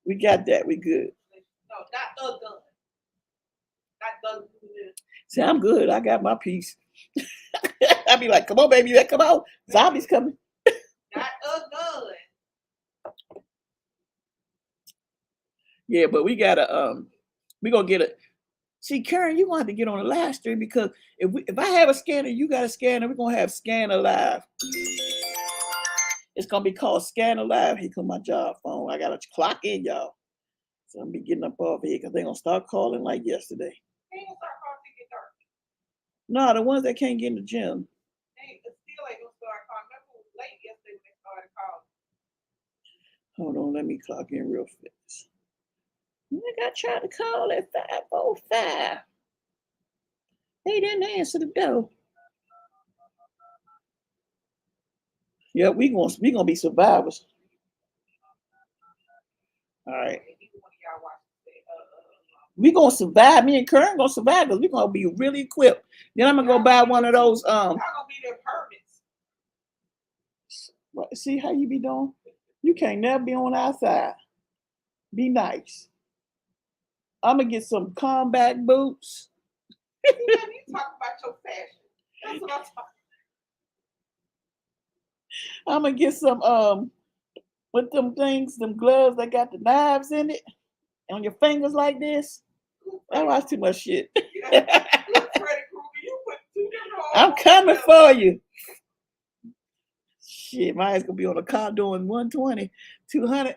We got that. We good. No, not the gun. Not the gun. See, I'm good. I got my piece. I'd be like, come on, baby. Come on. Zombies coming. Not a gun. Yeah, but we gotta we gonna get a. See, Karen, you gonna have to get on the live stream because if I have a scanner, you got a scanner. We're gonna have scanner live. It's gonna be called Scanner Live. Here come my job phone. I gotta clock in, y'all. So I'm be getting up off here because they're gonna start calling like yesterday. They ain't gonna start calling to get dark. No, the ones that can't get in the gym. Still ain't gonna start calling. Remember it was late yesterday when they started calling. Hold on, let me clock in real fast. Nigga, I tried to call at 5:05. They didn't answer the door. Yeah, we gonna be survivors. All right. Neither one of y'all watch We gonna survive. Me and Kern gonna survive because we gonna be really equipped. Then I'm gonna go buy one of those. Y'all gonna be their permits. What, see how you be doing? You can't never be on our side. Be nice. I'm gonna get some combat boots. You talk about your fashion. That's what I'm talking. I'm gonna get some with them things, them gloves that got the knives in it on your fingers like this. I watch too much shit. I'm coming for you. Shit, my ass gonna be on a car doing 120, 200.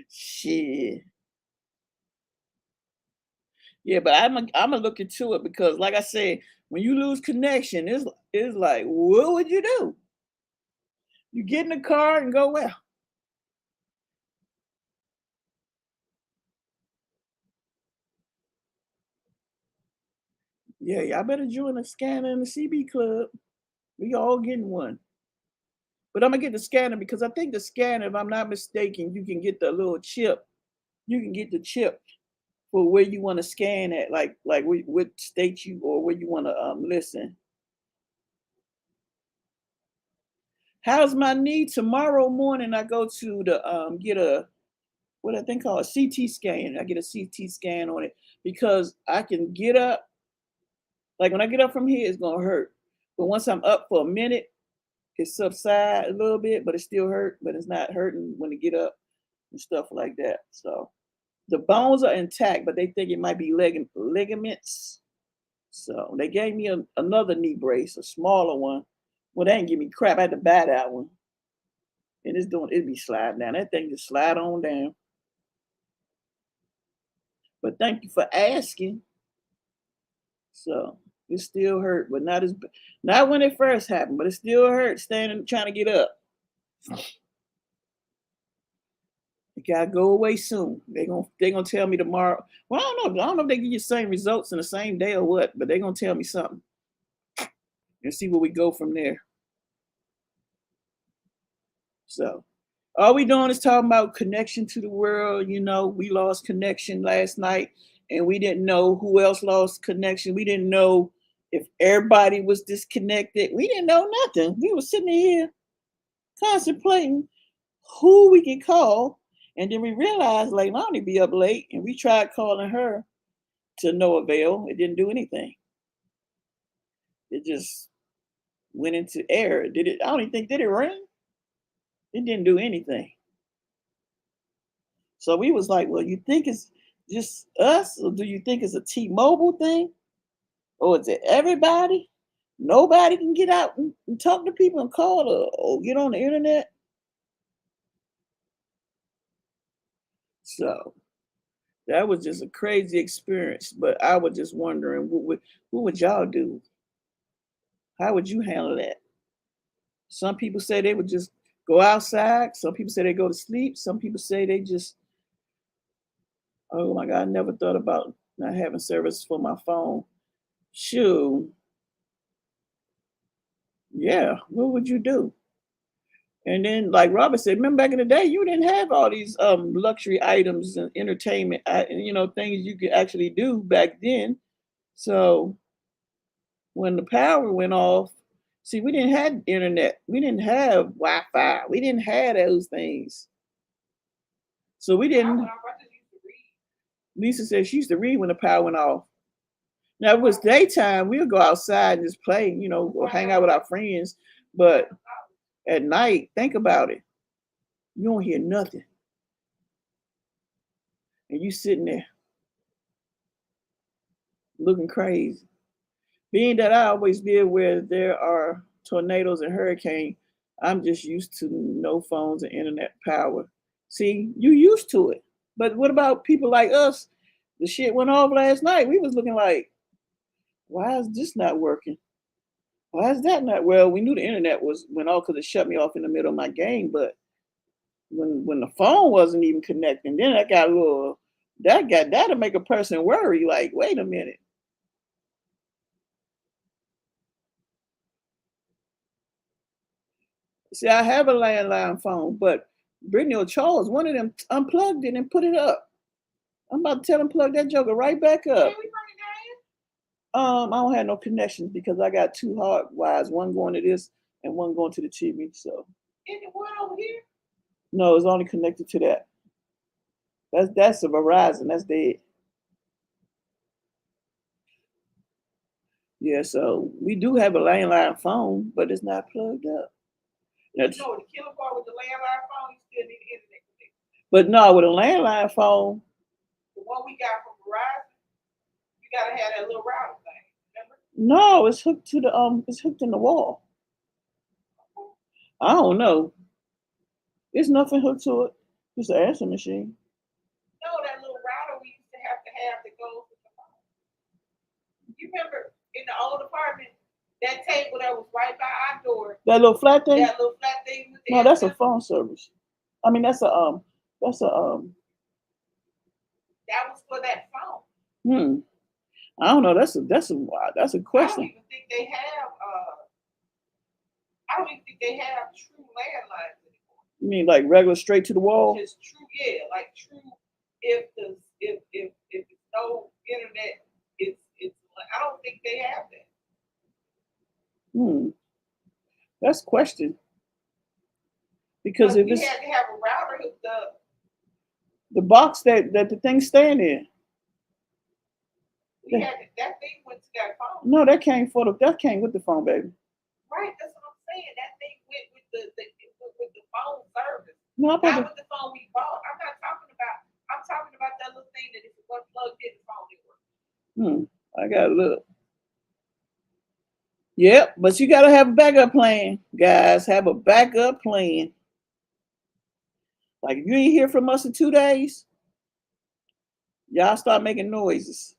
Shit. Yeah, but I'm gonna look into it because, like I said, when you lose connection, it's like, what would you do? You get in the car and go where? Yeah, y'all better join the scanner and the CB club. We all getting one. But I'm gonna get the scanner because I think the scanner, if I'm not mistaken, you can get the little chip. You can get the chip for where you want to scan at, like what state you or where you want to listen. How's my knee? Tomorrow morning I go to the get a what I think called a CT scan. I get a CT scan on it because I can get up. Like when I get up from here, it's gonna hurt. But once I'm up for a minute, it subside a little bit, but it still hurt, but it's not hurting when I get up and stuff like that. So the bones are intact, but they think it might be ligaments. So they gave me another knee brace, a smaller one. Well, they didn't give me crap. I had to buy that one. And it'd be sliding down. That thing just slide on down. But thank you for asking. So it still hurt, but not when it first happened, but it still hurt standing trying to get up. It gotta go away soon. They gonna tell me tomorrow. Well, I don't know. I don't know if they give you the same results in the same day or what, but they're gonna tell me something. And see where we go from there. So all we doing is talking about connection to the world. You know, we lost connection last night and we didn't know who else lost connection. We didn't know if everybody was disconnected. We didn't know nothing. We were sitting here contemplating who we can call. And then we realized Leilani be up late and we tried calling her to no avail. It didn't do anything. It just went into error. Did it? I don't even think, did it ring? It didn't do anything. So we was like, well, you think it's just us, or do you think it's a T-Mobile thing? Or is it everybody? Nobody can get out and talk to people and call or get on the internet. So that was just a crazy experience. But I was just wondering, what would y'all do? How would you handle that? Some people say they would just go outside. Some people say they go to sleep. Some people say they just, oh my God, I never thought about not having service for my phone. Shoot. Yeah, what would you do? And then, like Robert said, remember back in the day, you didn't have all these luxury items and entertainment, things you could actually do back then. So when the power went off, see, we didn't have internet, we didn't have Wi-Fi, we didn't have those things. So we didn't. Lisa said she used to read when the power went off. Now it was daytime, we'll go outside and just play, or hang out with our friends. But at night, think about it. You don't hear nothing. And you sitting there looking crazy. Being that I always live where there are tornadoes and hurricanes, I'm just used to no phones and internet power. See, you used to it. But what about people like us? The shit went off last night. We was looking like, why is this not working? Why is that not? Well, we knew the internet was went off because it shut me off in the middle of my game. But when the phone wasn't even connecting, then that got a little that'll make a person worry. Like, wait a minute. See, I have a landline phone, but Brittany or Charles, one of them unplugged it and put it up. I'm about to tell him plug that joker right back Can up. we bring it down? I don't have no connections because I got two hard wires, one going to this and one going to the TV. So Is it one over here? no, it's only connected to that. That's a Verizon. That's dead. Yeah, so we do have a landline phone, but it's not plugged up. That's, You know, the killer part with the landline phone, you still need the internet connection. but no, with a landline phone, The one we got from Verizon, you gotta have that little router thing. Remember? no, it's hooked to it's hooked in the wall. I don't know. There's nothing hooked to it. Just an answer machine. No, that little router we used to have that goes with the phone. You remember in the old apartment, that table that was right by our door, That little flat thing? that little flat thing with the No, that's a antenna, phone service. I mean, that's a that was for that phone. I don't know. That's a I don't question. even think they have I don't even think they have true landlines anymore. You mean like regular straight to the wall? Just true, yeah, like true. If it's no internet, it's. I don't think they have that. That's question. Because Because if we it's had to have a router hooked up. the box that the thing's staying in, We had to, that thing went to that phone. no, that came with the phone, baby. Right, that's what I'm saying. That thing went with the phone service. No, I Not thought with the phone we bought. I'm talking about that little thing that if it wasn't plugged in, the phone didn't work. I gotta look. Yep, but you gotta have a backup plan, guys. Have a backup plan. Like if you ain't hear from us in 2 days, y'all start making noises.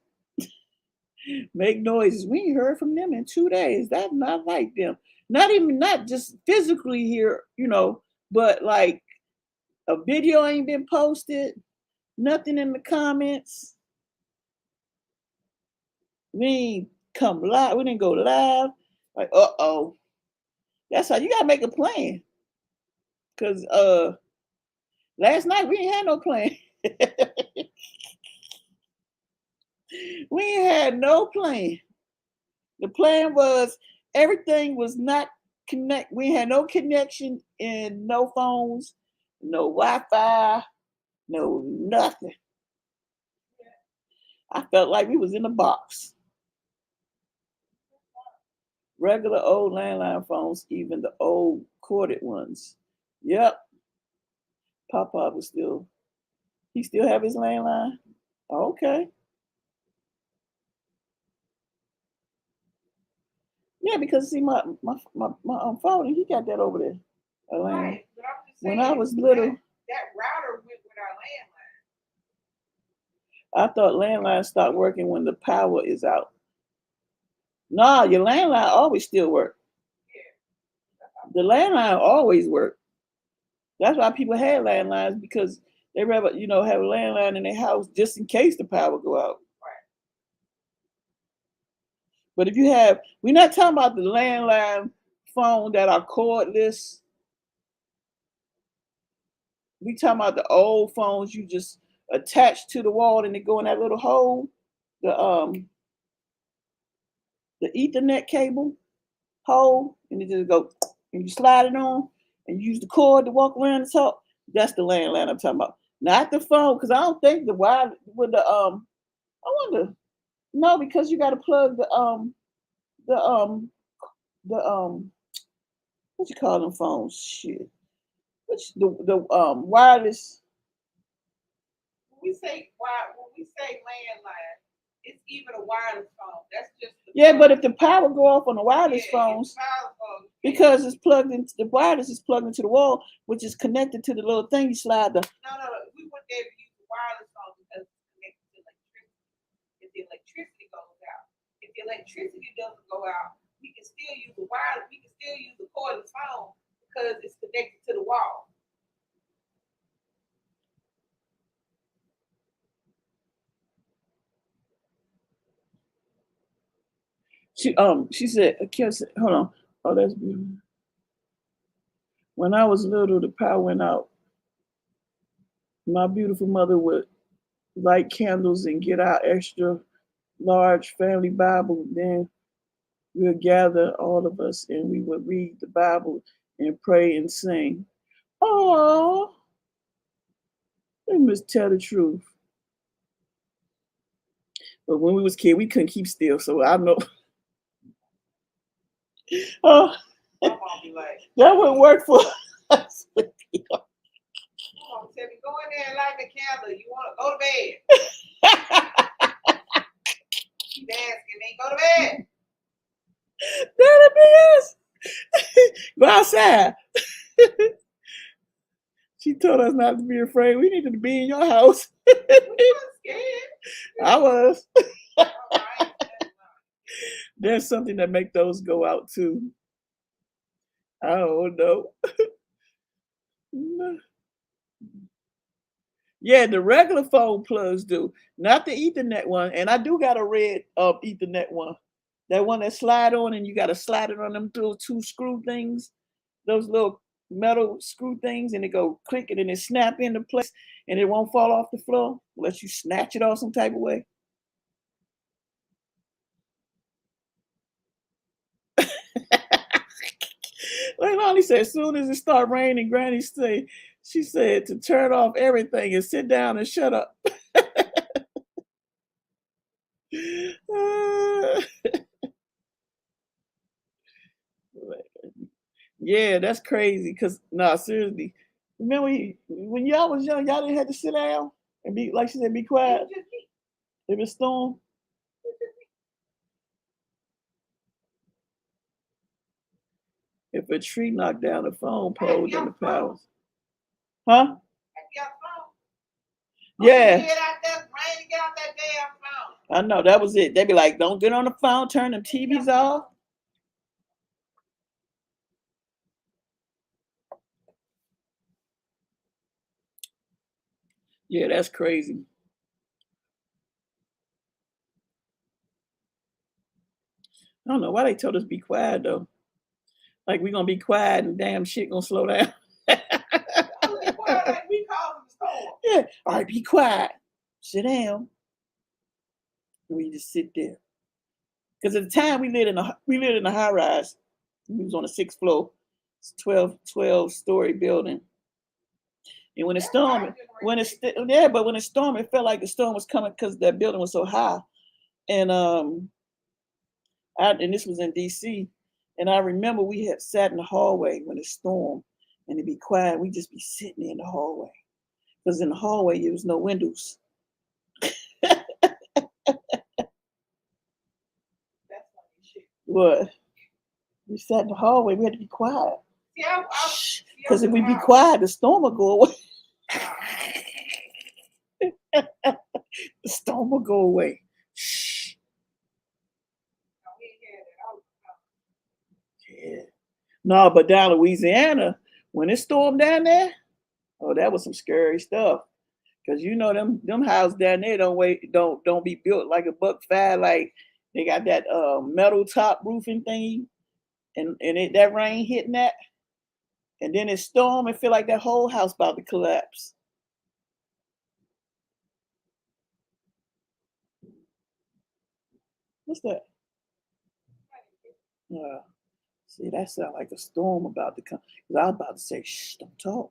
Make noises. We ain't heard from them in 2 days. That's not like them. Not just physically here, but like a video ain't been posted, nothing in the comments. We ain't come live. We didn't go live. Like, uh-oh. That's how you gotta make a plan. Cause last night we ain't had no plan. We ain't had no plan. The plan was everything was not connect. We had no connection and no phones, no Wi-Fi, no nothing. I felt like we was in a box. Regular old landline phones, even the old corded ones. Yep. Papa was he still have his landline? Okay. Yeah, because see my phone, he got that over there. Right, but I'm just saying. When I was little, that router went with our landline. I thought landlines start working when the power is out. Nah, your landline always still work. Yeah. The landline always work. That's why people had landlines because they rather, have a landline in their house just in case the power go out. Right. But if we're not talking about the landline phone that are cordless. We talking about the old phones you just attach to the wall and they go in that little hole. The Ethernet cable hole, and it just go, and you slide it on, and you use the cord to walk around the top. That's the landline I'm talking about, not the phone. Because I don't think the wire with the I wonder, no, because you got to plug the what you call them phones? Shit, which the wireless. When we say landline, It's even a wireless phone. That's just Yeah, but if the power go off on the wireless phones, phone, because it's plugged into the wireless is plugged into the wall, which is connected to the little thing you slide the. No. We wouldn't be able to use the wireless phone because it's connected to electricity. If the electricity goes out, if the electricity doesn't go out, we can still use the wireless. We can still use the cordless phone because it's connected to the wall. She said, hold on. Oh, that's beautiful. When I was little, the power went out. My beautiful mother would light candles and get our extra large family Bible. Then we'll gather all of us and we would read the Bible and pray and sing. Oh, they must tell the truth. But when we was kids, we couldn't keep still, so I know. Oh, My mom be like, that wouldn't work for us. my mom said, "Go in there and light the candle. You want to go to bed?" She's asking me, "Go to bed." That'll be us. Go outside. She told us not to be afraid. We needed to be in your house. We wasn't scared. I was. All right. There's something that make those go out too. I don't know. Yeah, the regular phone plugs do, not the Ethernet one. And I do got a red Ethernet one. That one that slide on and you got to slide it on them little two screw things, those little metal screw things, and it go click it and it snap into place and it won't fall off the floor unless you snatch it off some type of way. Like Lonnie said, as soon as it start raining, Granny said, she said to turn off everything and sit down and shut up. Yeah, that's crazy. Cause nah, seriously. Remember when y'all was young, y'all didn't have to sit down and be like she said, be quiet. If it's storm. If a tree knocked down the phone pole, then the power. Huh? Yeah. Get out that rain, get out that damn phone. I know that was it. They'd be like, don't get on the phone, turn them TVs off. Yeah, that's crazy. I don't know why they told us be quiet though. Like we gonna be quiet and damn shit gonna slow down. Like we call them storm. Yeah. All right, be quiet. Sit down. We just sit there. Because at the time we lived in a high rise. We was on the 6th floor. It's 12-story building. And when it stormed, but when it stormed, it felt like the storm was coming because that building was so high. And and this was in DC. And I remember we had sat in the hallway when it stormed, and it'd be quiet. We'd just be sitting in the hallway. Because in the hallway there was no windows. What? We sat in the hallway. We had to be quiet. Because if we be quiet, the storm will go away. The storm will go away. Shh. Yeah. No, but down in Louisiana, when it stormed down there, oh, that was some scary stuff. Cause you know them houses down there don't be built like a $1.5. Like they got that metal top roofing thingy, and that rain hitting that, and then it storm and feel like that whole house about to collapse. What's that? See, that sound like a storm about to come. Cause I was about to say, shh, don't talk.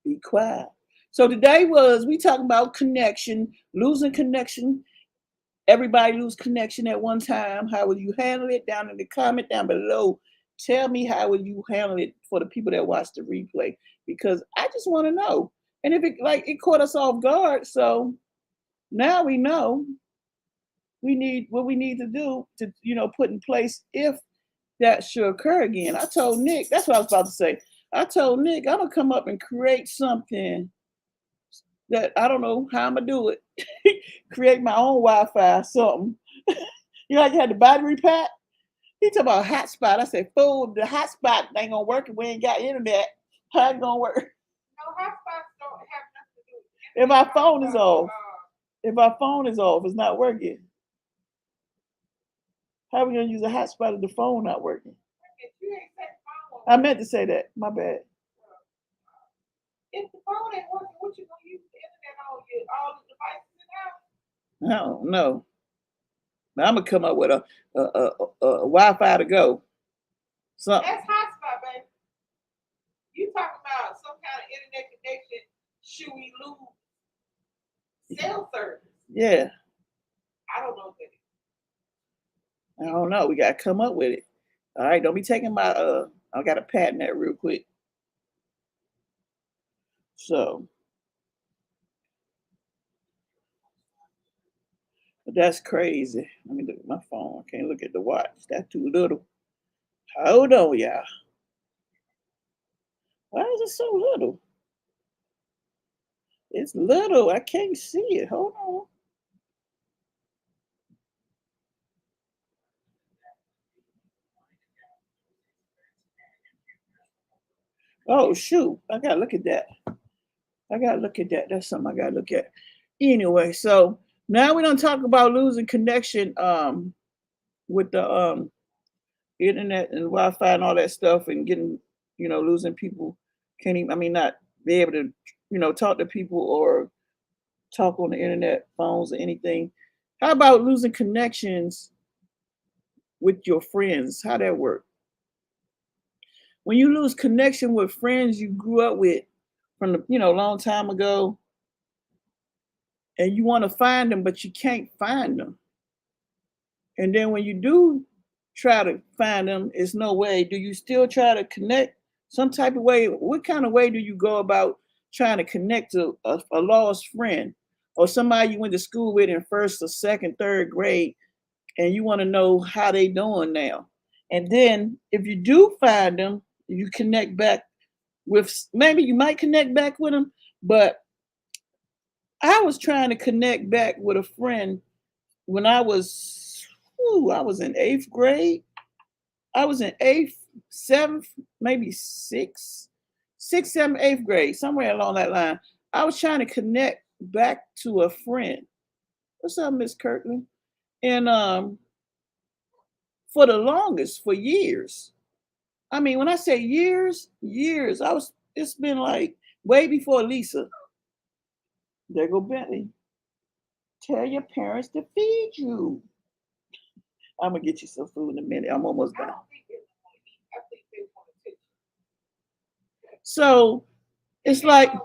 Be quiet. So today we talking about connection, losing connection. Everybody lose connection at one time. How will you handle it? Down in the comment down below. Tell me how will you handle it for the people that watch the replay, because I just want to know. And if it caught us off guard, so now we know. we need what we need to do to, put in place if that should occur again. I told Nick, that's what I was about to say. I told Nick, I'm gonna come up and create something that I don't know how I'm gonna do it. Create my own Wi-Fi, something. You had the battery pack. He talking about hotspot. I said, fool, the hotspot ain't gonna work if we ain't got internet. How it gonna work? No, hotspots don't have nothing to do with it. If our phone is off, it's not working. How are we gonna use a hotspot if the phone not working? If you ain't set the phone, I meant to say that. My bad. if the phone ain't working, what you gonna use the internet on? All the devices in the house? I don't know. I'm gonna come up with a Wi-Fi to go. Something. That's hotspot, baby. You talking about some kind of internet connection? Should we lose cell service? Yeah. I don't know that. I don't know. We gotta come up with it. All right. Don't be taking my I gotta patent that real quick. So but that's crazy. Let me look at my phone. I can't look at the watch. That's too little. Hold on, y'all. Why is it so little? It's little. I can't see it. Hold on. Oh shoot. I gotta look at that. That's something I gotta look at. Anyway, so now we don't talk about losing connection with the internet and Wi-Fi and all that stuff and getting, losing people. Can't even, I mean, not be able to, talk to people or talk on the internet, phones or anything. How about losing connections with your friends? How that work? When you lose connection with friends you grew up with from the, long time ago, and you want to find them, but you can't find them. And then when you do try to find them, it's no way. Do you still try to connect some type of way? What kind of way do you go about trying to connect to a lost friend or somebody you went to school with in first or second, third grade, and you want to know how they doing now? And then if you do find them, you connect back with, maybe you might connect back with them, but I was trying to connect back with a friend when I was in eighth grade. I was in eighth, seventh, maybe sixth, seventh, eighth grade, somewhere along that line. I was trying to connect back to a friend. What's up, Miss Kirkland? And for the longest, for years. I mean, when I say years, it's been like way before Lisa. There go Bentley. Tell your parents to feed you. I'm gonna get you some food in a minute. I'm almost I done. don't think it's going to eat. I think they want to take So it's like, I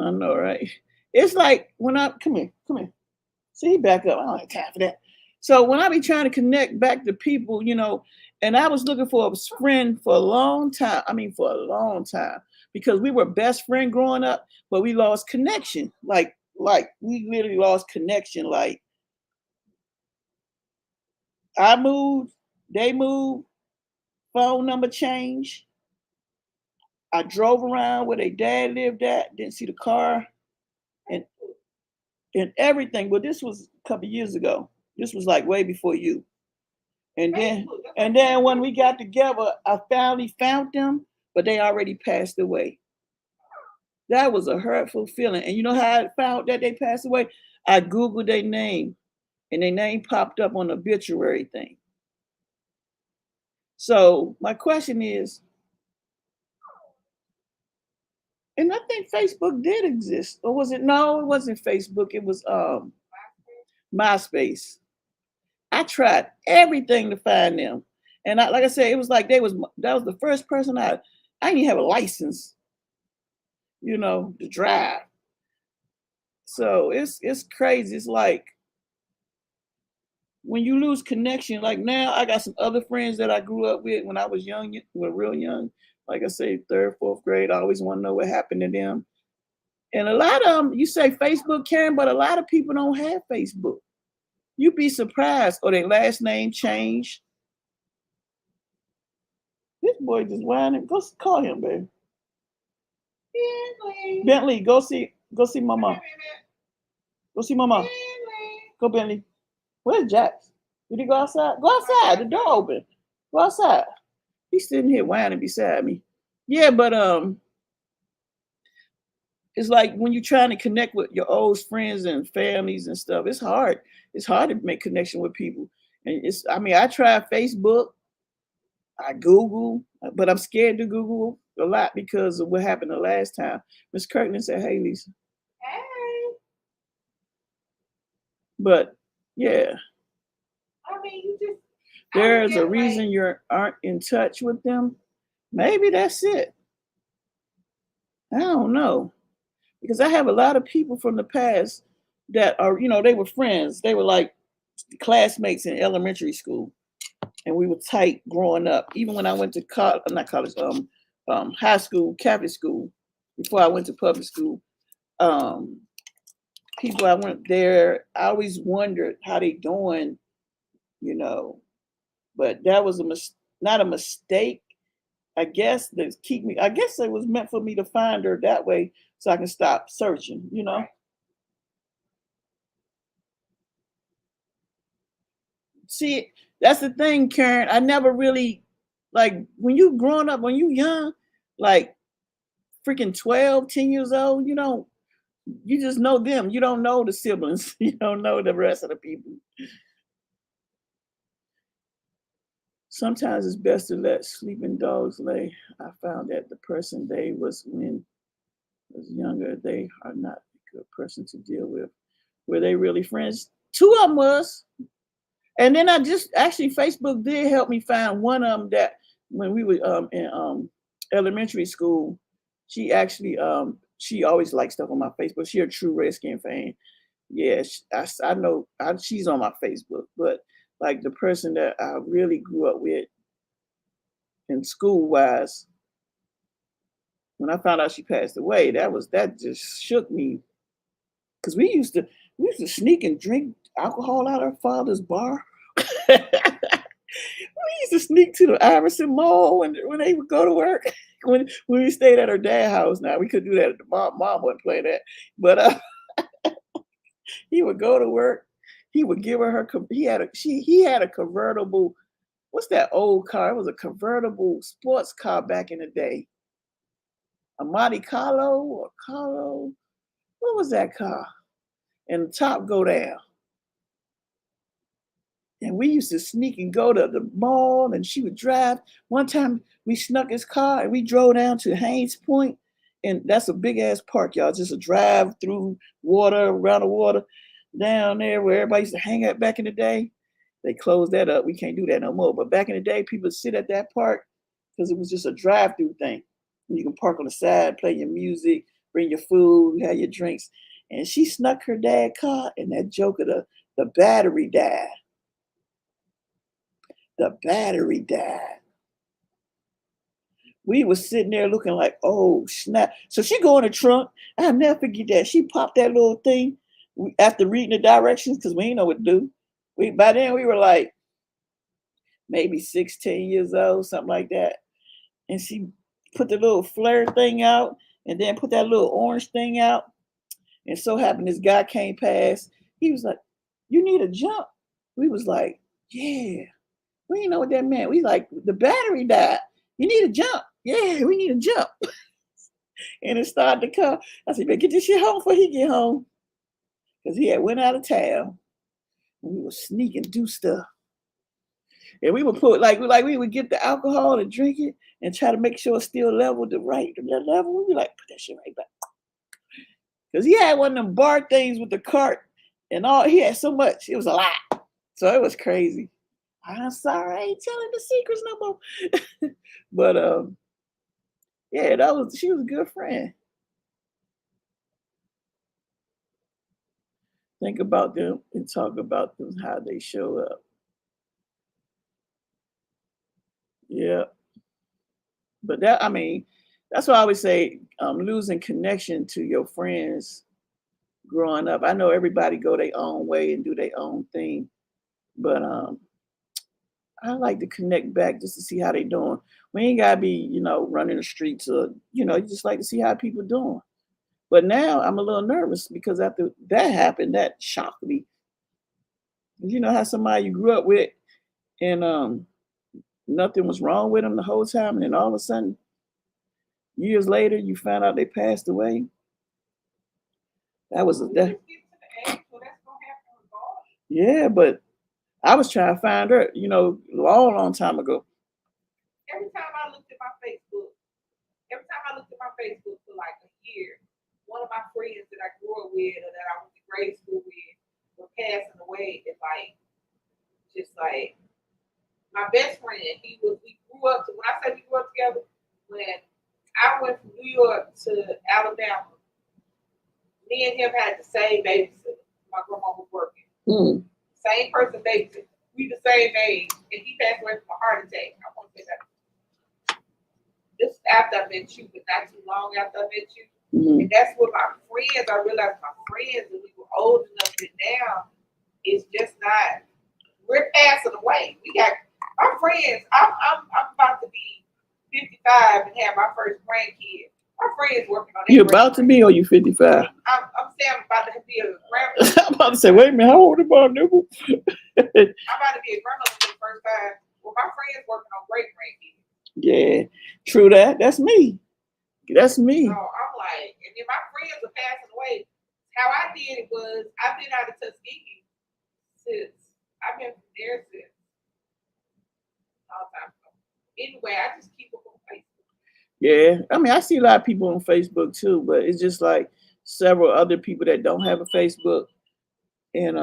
I know, right? It's like when I come here. See, back up. I don't have time for that. So when I be trying to connect back to people, and I was looking for a friend for a long time. I mean, for a long time, because we were best friend growing up, but we lost connection. Like we literally lost connection. Like I moved, they moved, phone number changed. I drove around where their dad lived at, didn't see the car, and everything. But this was a couple years ago. This was like way before you. And then when we got together, I finally found them, but they already passed away. That was a hurtful feeling. And you know how I found that they passed away? I Googled their name, and their name popped up on the obituary thing. So my question is, and I think Facebook did exist, or was it? No, it wasn't Facebook. It was MySpace. I tried everything to find them, and like I said, it was like that was the first person I didn't even have a license, to drive. So it's crazy. It's like when you lose connection. Like now, I got some other friends that I grew up with when I was young, when real young. Like I say, third, fourth grade. I always want to know what happened to them. And a lot of them, you say Facebook, Karen, but a lot of people don't have Facebook. You'd be surprised, or their last name changed. This boy just whining. Go call him, baby. Bentley, go see Mama. Go see Mama. Go, Bentley. Where's Jax? Did he go outside? Go outside. The door open. Go outside. He's sitting here whining beside me. Yeah, but it's like when you're trying to connect with your old friends and families and stuff, it's hard. It's hard to make connection with people. And I try Facebook, I Google, but I'm scared to Google a lot because of what happened the last time. Miss Kirkland said, "Hey, Lisa." Hey. But yeah. I mean, you just. There's a reason you aren't in touch with them. Maybe that's it. I don't know. Because I have a lot of people from the past that are, they were friends. They were like classmates in elementary school. And we were tight growing up. Even when I went to high school, Catholic school, before I went to public school, people I went there, I always wondered how they doing, but that was not a mistake. I guess I guess it was meant for me to find her that way so I can stop searching, See, that's the thing, Karen. I never really, like, when you growing up, when you young, like freaking 12, 10 years old, you just know them. You don't know the siblings. You don't know the rest of the people. Sometimes it's best to let sleeping dogs lay. I found that the person they was when was younger, they are not a good person to deal with. Were they really friends? Two of them was. And then Facebook did help me find one of them that when we were in elementary school, she actually she always liked stuff on my Facebook. She's a true Redskin fan. Yeah, I know she's on my Facebook, but like the person that I really grew up with in school wise, when I found out she passed away, that just shook me. Because we used to sneak and drink alcohol out of her father's bar. We used to sneak to the Iverson Mall when they would go to work. When we stayed at her dad's house. Now we could do that at the mom wouldn't play that. But he would go to work. He would give her he had a convertible. What's that old car? It was a convertible sports car back in the day. A Monte Carlo or Carlo. What was that car? And the top go down. And we used to sneak and go to the mall, and she would drive. One time we snuck his car and we drove down to Haynes Point, and that's a big ass park, y'all. Just a drive through water, around the water, down there where everybody used to hang out back in the day. They closed that up. We can't do that no more. But back in the day, people would sit at that park because it was just a drive-through thing. You can park on the side, play your music, bring your food, have your drinks. And she snuck her dad's car, and that joker, the battery died. The battery died. We was sitting there looking like, oh, snap. So she go in the trunk. I'll never forget that. She popped that little thing after reading the directions because we didn't know what to do. By then, we were like maybe 16 years old, something like that. And she put the little flare thing out and then put that little orange thing out. And so happened this guy came past. He was like, "You need a jump?" We was like, "Yeah." We didn't know what that meant. We like, the battery died. You need a jump. Yeah, we need a jump. And it started to come. I said, "Man, get this shit home before he get home." Because he had went out of town. And we would sneak and do stuff. And we would put we would get the alcohol and drink it and try to make sure it's still level the right level. We'd be like, put that shit right back. Because he had one of them bar things with the cart and all. He had so much. It was a lot. So it was crazy. I'm sorry, I ain't telling the secrets no more. But yeah, she was a good friend. Think about them and talk about them, how they show up. Yeah. But that's why I always say losing connection to your friends growing up. I know everybody go their own way and do their own thing. But I like to connect back just to see how they doing. We ain't gotta be, running the streets or, you just like to see how people doing. But now I'm a little nervous because after that happened, that shocked me. You know how somebody you grew up with and nothing was wrong with them the whole time, and then all of a sudden, years later, you found out they passed away. That was We that. just get to the age where that's gonna happen regardless. Yeah, but I was trying to find her, a long, long time ago. Every time I looked at my Facebook, every time I looked at my Facebook for like a year, one of my friends that I grew up with or that I went to grade school with were passing away. And like, just like my best friend, we grew up to, when I say we grew up together, when I went from New York to Alabama, me and him had the same babysitter. My grandma was working. Mm. Same person babysitter. We the same age. And he passed away from a heart attack. I want to say that. This is after I met you, but not too long after I met you. Mm-hmm. And that's what my friends, I realized my friends, when we were old enough that now it's just not, we're passing away. We got my friends, I'm about to be 55 and have my first grandkid. My friends working on You about to be or you 55? I'm saying I'm about to be a grandmother. I'm about to say, wait a minute, how old am I, nigga? I'm about to be a grandmother for the first time. Well, my friends working on great grandkids. Yeah, true that. That's me. That's me. So I'm like, and then my friends are passing away. How I did it was I've been out of Tuskegee since I've been there since a long time ago. Anyway, I just keep up on Facebook. Yeah, I mean, I see a lot of people on Facebook too, but it's just like several other people that don't have a Facebook, and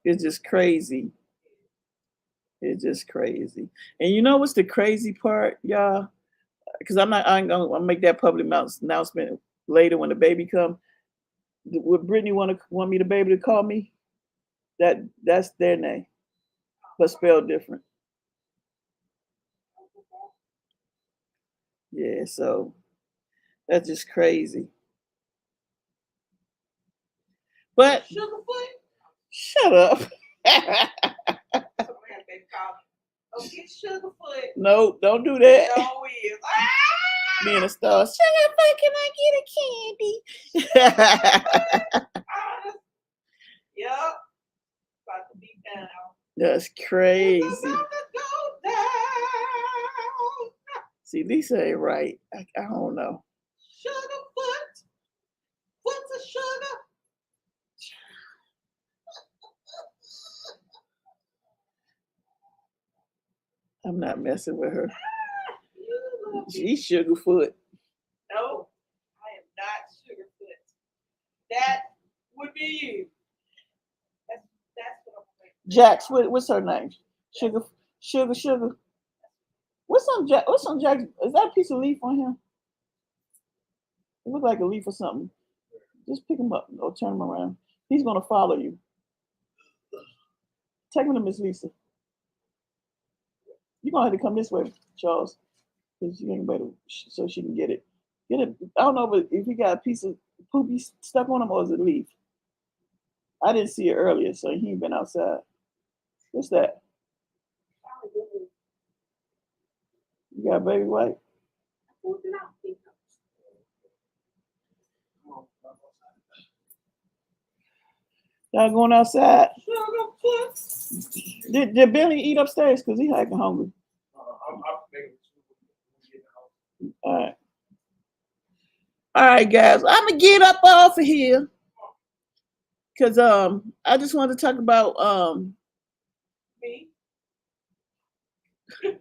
it's just crazy. It's just crazy. And you know what's the crazy part, y'all? Because I'm gonna make that public announcement later when the baby come. Would Brittany want me the baby to call me? That's their name, but spelled different. Yeah, so that's just crazy. But Sugarfoot? shut up. Somebody had a baby call me. Oh, get Sugarfoot. No, don't do that. No, is. Me and the stars. Sugarfoot, can I get a candy? Yup. About to be down. That's crazy. It's about to go down. See, Lisa ain't right. I don't know. Sugarfoot. What's a sugar? I'm not messing with her. You love me. She's Sugarfoot. No, I am not Sugarfoot. That would be you. That's what I'm saying. Jax, what's her name? Sugar. What's on Jax? Is that a piece of leaf on him? It looks like a leaf or something. Just pick him up or turn him around. He's gonna follow you. Take him to Miss Lisa. You're gonna have to come this way, Charles, because you ain't better so she can get it. Get it. I don't know if he got a piece of poopy stuck on him or is it leaf. I didn't see it earlier, so he ain't been outside. What's that? You got a baby white? Y'all going outside? Did Billy eat upstairs? Because he acting hungry. All right, guys. I'm gonna get up off of here. Cause I just wanted to talk about Me? You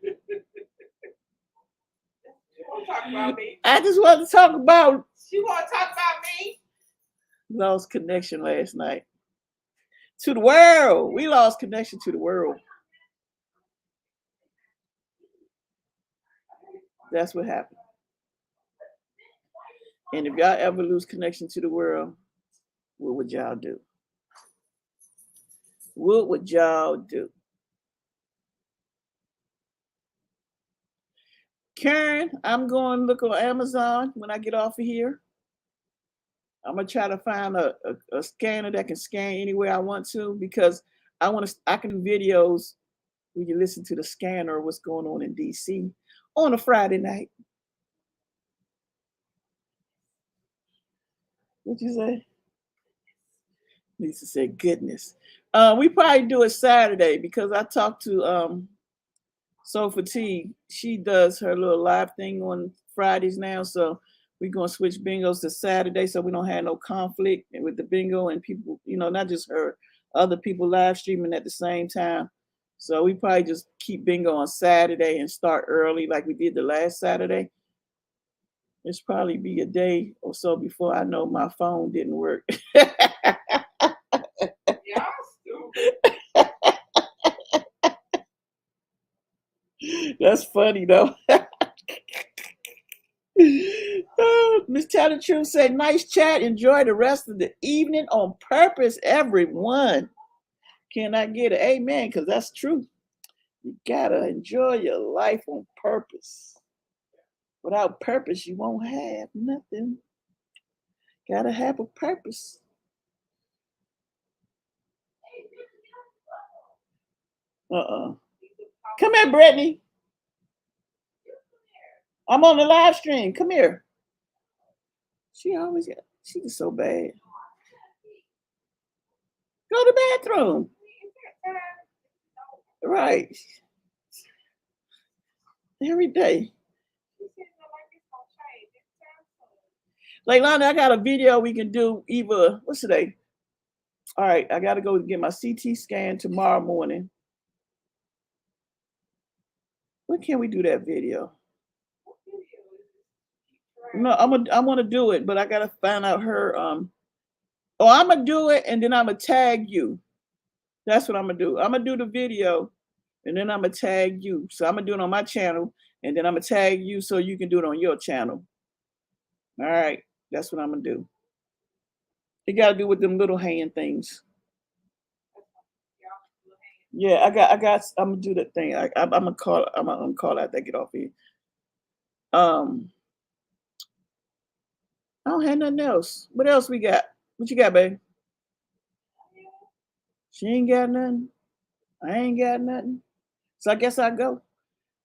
want to talk about me? I just wanted to talk about You want to talk about me? lost connection last night. To the world. We lost connection to the world. That's what happened. And if y'all ever lose connection to the world, what would y'all do? What would y'all do? Karen, I'm going to look on Amazon when I get off of here. I'm gonna try to find a scanner that can scan anywhere I want to because I can do videos where you listen to the scanner of what's going on in DC on a Friday night. What'd you say? Lisa said, "Goodness." We probably do it Saturday because I talked to So Fatigue. She does her little live thing on Fridays now, so we're gonna switch bingos to Saturday so we don't have no conflict with the bingo and people, not just her, other people live streaming at the same time. So we probably just keep bingo on Saturday and start early like we did the last Saturday. It's probably be a day or so before I know my phone didn't work. Y'all stupid. That's funny though. Miss Tell the Truth said, "Nice chat. Enjoy the rest of the evening on purpose, everyone." Can I get an amen? Because that's true. You gotta enjoy your life on purpose. Without purpose, you won't have nothing. Gotta have a purpose. Come here, Brittany. I'm on the live stream. Come here. She's just so bad. Go to the bathroom. Right. Every day. Leilani, I got a video we can do either, what's today? All right, I got to go get my CT scan tomorrow morning. When can we do that video? No, I want to do it, but I got to find out her. I'm going to do it, and then I'm going to tag you. That's what I'm going to do. I'm going to do the video, and then I'm going to tag you. So I'm going to do it on my channel, and then I'm going to tag you so you can do it on your channel. All right, that's what I'm going to do. You got to do with them little hand things. Yeah, I'm gonna do that thing. I'm gonna call after I get off here. I don't have nothing else. What else we got? What you got, babe? She ain't got nothing. I ain't got nothing. So I guess I'll go.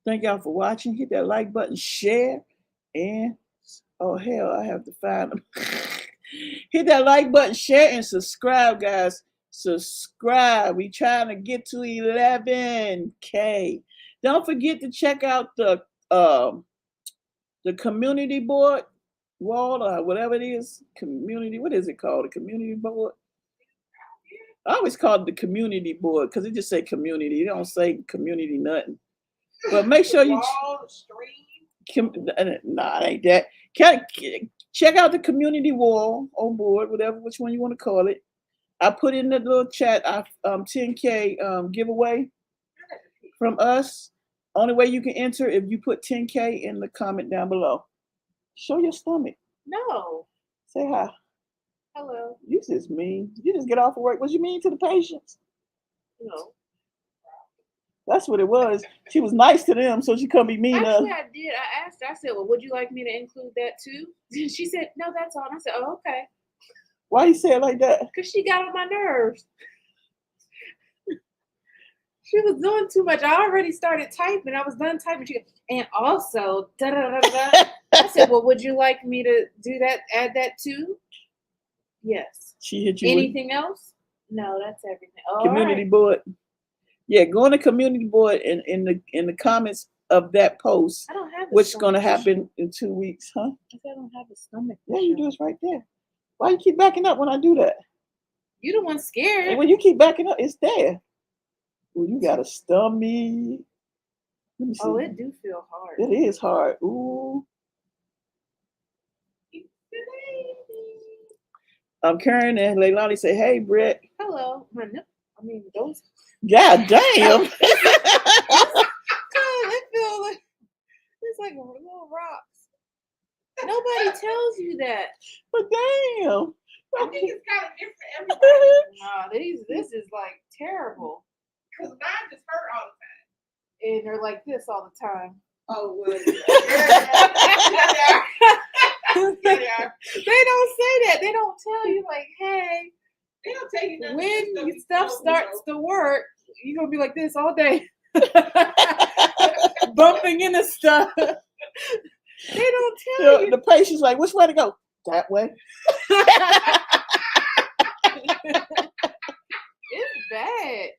Thank y'all for watching. Hit that like button, share, and oh hell, I have to find them. Hit that like button, share, and subscribe, guys. Subscribe. We trying to get to 11K. Don't forget to check out the community board wall or whatever it is. Community, what is it called? The community board? I always call it the community board because it just say community. It don't say community nothing. But make sure you nah, it ain't that. Check out the community wall or board, which one you want to call it. I put in the little chat 10K giveaway from us. Only way you can enter if you put 10K in the comment down below. Show your stomach. No. Say hi. Hello. You just mean. You just get off of work. What you mean to the patients? No. That's what it was. She was nice to them, so she couldn't be mean. Actually, I did. I asked her, I said, well, would you like me to include that too? She said, no, that's all. And I said, oh, okay. Why you say it like that? Because she got on my nerves. She was doing too much. I already started typing. I was done typing. And also, da-da-da-da. I said, well, would you like me to do that, add that too? Yes. She hit you anything else? No, that's everything. All community right. board. Yeah, go on the community board and in the comments of that post. I don't have which is going to happen in 2 weeks, huh? I don't have a stomach. Yeah, you do. It's right there. Why you keep backing up when I do that? You the one scared. And when you keep backing up, it's there. Well, you got a stomach. Let me see. Oh, it do feel hard. It is hard. Ooh. Karen and Leilani say, hey, Brett. Hello. My nip. I mean, those. God damn. It feels like it's like little rocks. Nobody tells you that. But damn. I think it's kind of different for everybody. Nah, this is like terrible. Because mine just hurt all the time. And they're like this all the time. Oh, well. Yeah, they are. They don't say that. They don't tell you like, hey, They don't tell you nothing. when Just your be stuff told, starts to work, you're gonna be like this all day. Bumping into stuff. They don't tell you. The patient's like, which way to go? That way. It's bad.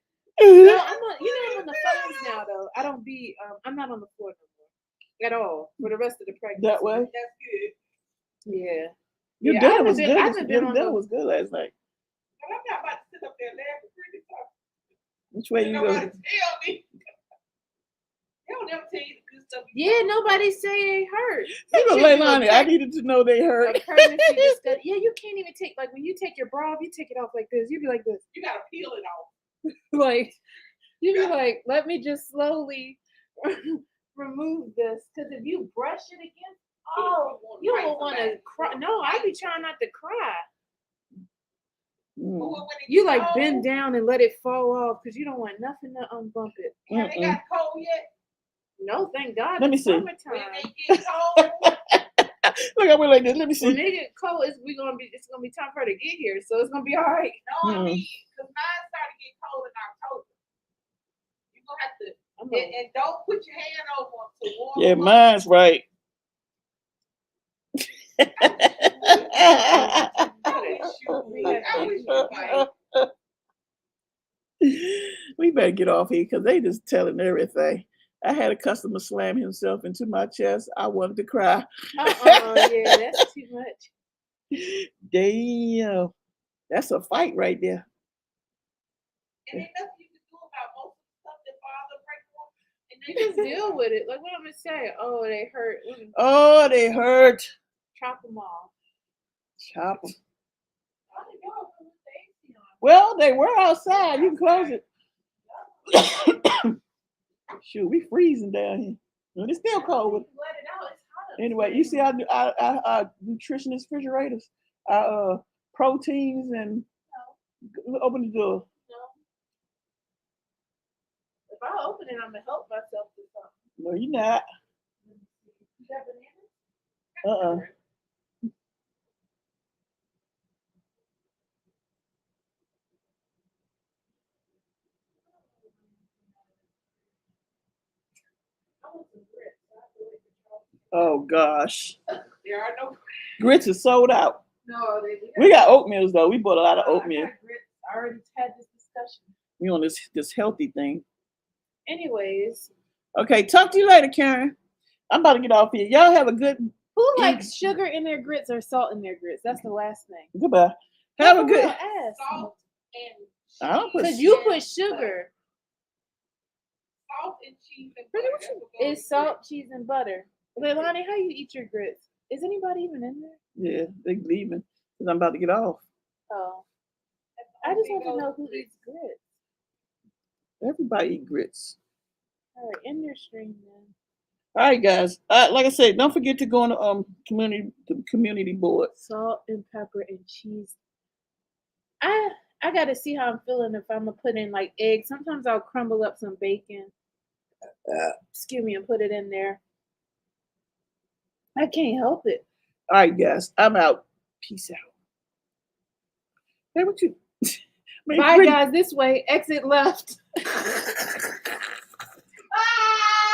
No, I'm not. You know, I'm on the phones now though. I don't be. I'm not on the floor no more at all for the rest of the pregnancy. That way. That's good. Yeah. Your Yeah, I dinner haven't was been- good. I haven't been Your on dinner the- was good last night. But I'm not about to sit up there laughing pretty tough. Which way you Nobody go? tell me. They don't ever tell you the good stuff. Yeah, nobody say it hurt. You know, Leilani, I needed to know they A hurt. pregnancy discussion. Yeah, you can't even take like when you take your bra off, you take it off like this. You be like this, You gotta peel it off. like you be like, let me just slowly remove this because if you brush it again, oh, you will want to cry. No, I be trying not to cry. But Mm. when it You gets like cold, bend down and let it fall off because you don't want nothing to unbump it. Have they got cold yet? No, thank God. Let me it's see. When summertime. they get cold, Look, I went like this. Let me When see. they get cold, it's gonna be time for her to get here, so it's gonna be all right. no, I Mm. mean, because mine started getting cold in October. You're gonna have to, I'm and don't put your hand over them to warm Yeah, them up. mine's right. I wish you would. I wish you might. We better get off here because they just telling everything. I had a customer slam himself into my chest. I wanted to cry. Yeah, that's too much. Damn. That's a fight right there. And ain't nothing you can do about most of the stuff that bother pregnant women. And You just deal with it. Like what I'm gonna say? Oh, they hurt. Oh, they hurt. Chop them off. Chop 'em. I don't know. Put the AC on. Well, they were outside. You can close it. Shoot, we freezing down here. And it's still cold. Let it out. It's hot. Anyway, you see our nutritionist refrigerators, our proteins, and open the door. If I open it, I'm gonna help myself to something. No, you're not. You got bananas? I want some grits. I have to wait for Oh gosh, There are no. grits is sold out. No, We got oatmeals though. We bought a lot of I oatmeal. got grits. I already had this discussion. We on this healthy thing. Anyways, Okay, talk to you later, Karen. I'm about to get off here. Y'all have a good who likes sugar in their grits or salt in their grits? That's the last thing. goodbye. Have a For good. real, ask. Salt and I don't put Because you put sugar. salt and cheese and Really, butter. what That's you- what goes It's salt, cheese, and butter. Leilani, how you eat your grits? Is anybody even in there? Yeah, they leaving because I'm about to get off. Oh, with it. I just want to Goes know who with it. eats grits. Everybody eat grits. All right, end your stream then. All right, guys. Like I said, don't forget to go on the community board. Salt and pepper and cheese. I got to see how I'm feeling if I'm gonna put in like eggs. Sometimes I'll crumble up some bacon. Excuse me, and put it in there. I can't help it. All right, guys. I'm out. Peace out. Hey, what you? Bye, guys. This way. Exit left.